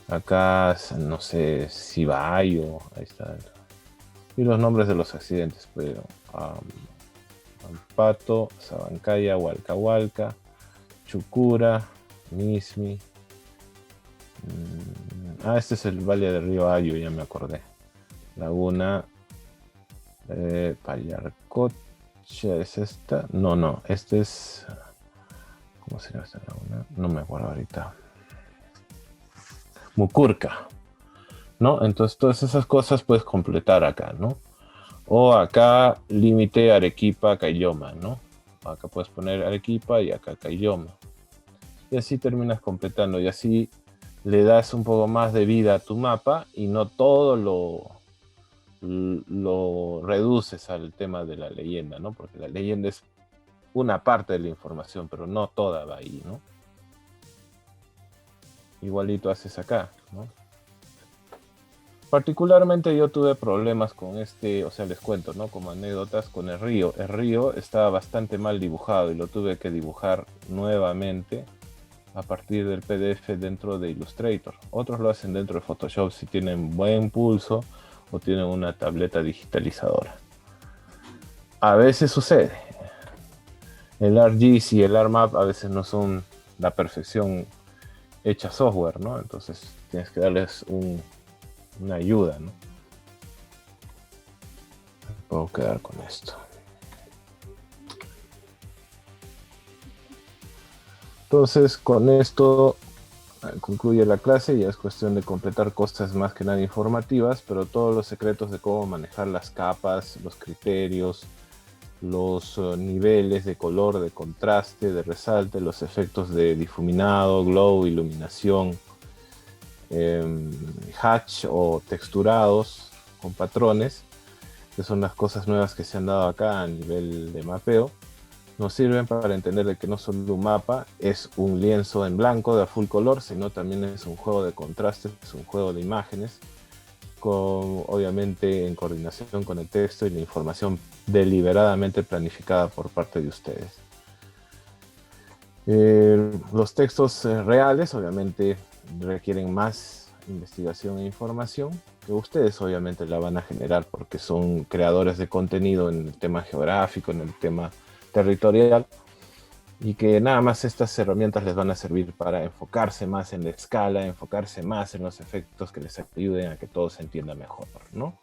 Acá, no sé, Cibayo. Ahí está. Y los nombres de los accidentes, pero Ampato, Sabancaya, Hualcahualca, Chucura, Mismi. Este es el valle del río Ayo, ya me acordé. Laguna Payarcocha, ¿es esta? No, este es... ¿Cómo se llama esta laguna? No me acuerdo ahorita. Mucurca, ¿no? Entonces todas esas cosas puedes completar acá, ¿no? O acá límite Arequipa, Caylloma, ¿no? Acá puedes poner Arequipa y acá Caylloma. Y así terminas completando y así le das un poco más de vida a tu mapa y no todo lo reduces al tema de la leyenda, ¿no? Porque la leyenda es una parte de la información, pero no toda va ahí, ¿no? Igualito haces acá, ¿no? Particularmente yo tuve problemas con o sea, les cuento, ¿no? Como anécdotas con el río. El río estaba bastante mal dibujado y lo tuve que dibujar nuevamente a partir del PDF dentro de Illustrator. Otros lo hacen dentro de Photoshop si tienen buen pulso o tienen una tableta digitalizadora. A veces sucede. El ArcGIS y el ArcMap a veces no son la perfección hecha software, ¿no? Entonces tienes que darles una ayuda, ¿no? Puedo quedar con esto. Entonces, con esto concluye la clase. Ya es cuestión de completar cosas más que nada informativas, pero todos los secretos de cómo manejar las capas, los criterios, los niveles de color, de contraste, de resalte, los efectos de difuminado, glow, iluminación, hatch o texturados con patrones, que son las cosas nuevas que se han dado acá a nivel de mapeo, nos sirven para entender de que no solo un mapa es un lienzo en blanco de a full color, sino también es un juego de contrastes, es un juego de imágenes, obviamente en coordinación con el texto y la información deliberadamente planificada por parte de ustedes. Los textos reales obviamente requieren más investigación e información, que ustedes obviamente la van a generar porque son creadores de contenido en el tema geográfico, en el tema territorial, y que nada más estas herramientas les van a servir para enfocarse más en la escala, enfocarse más en los efectos que les ayuden a que todo se entienda mejor, ¿no?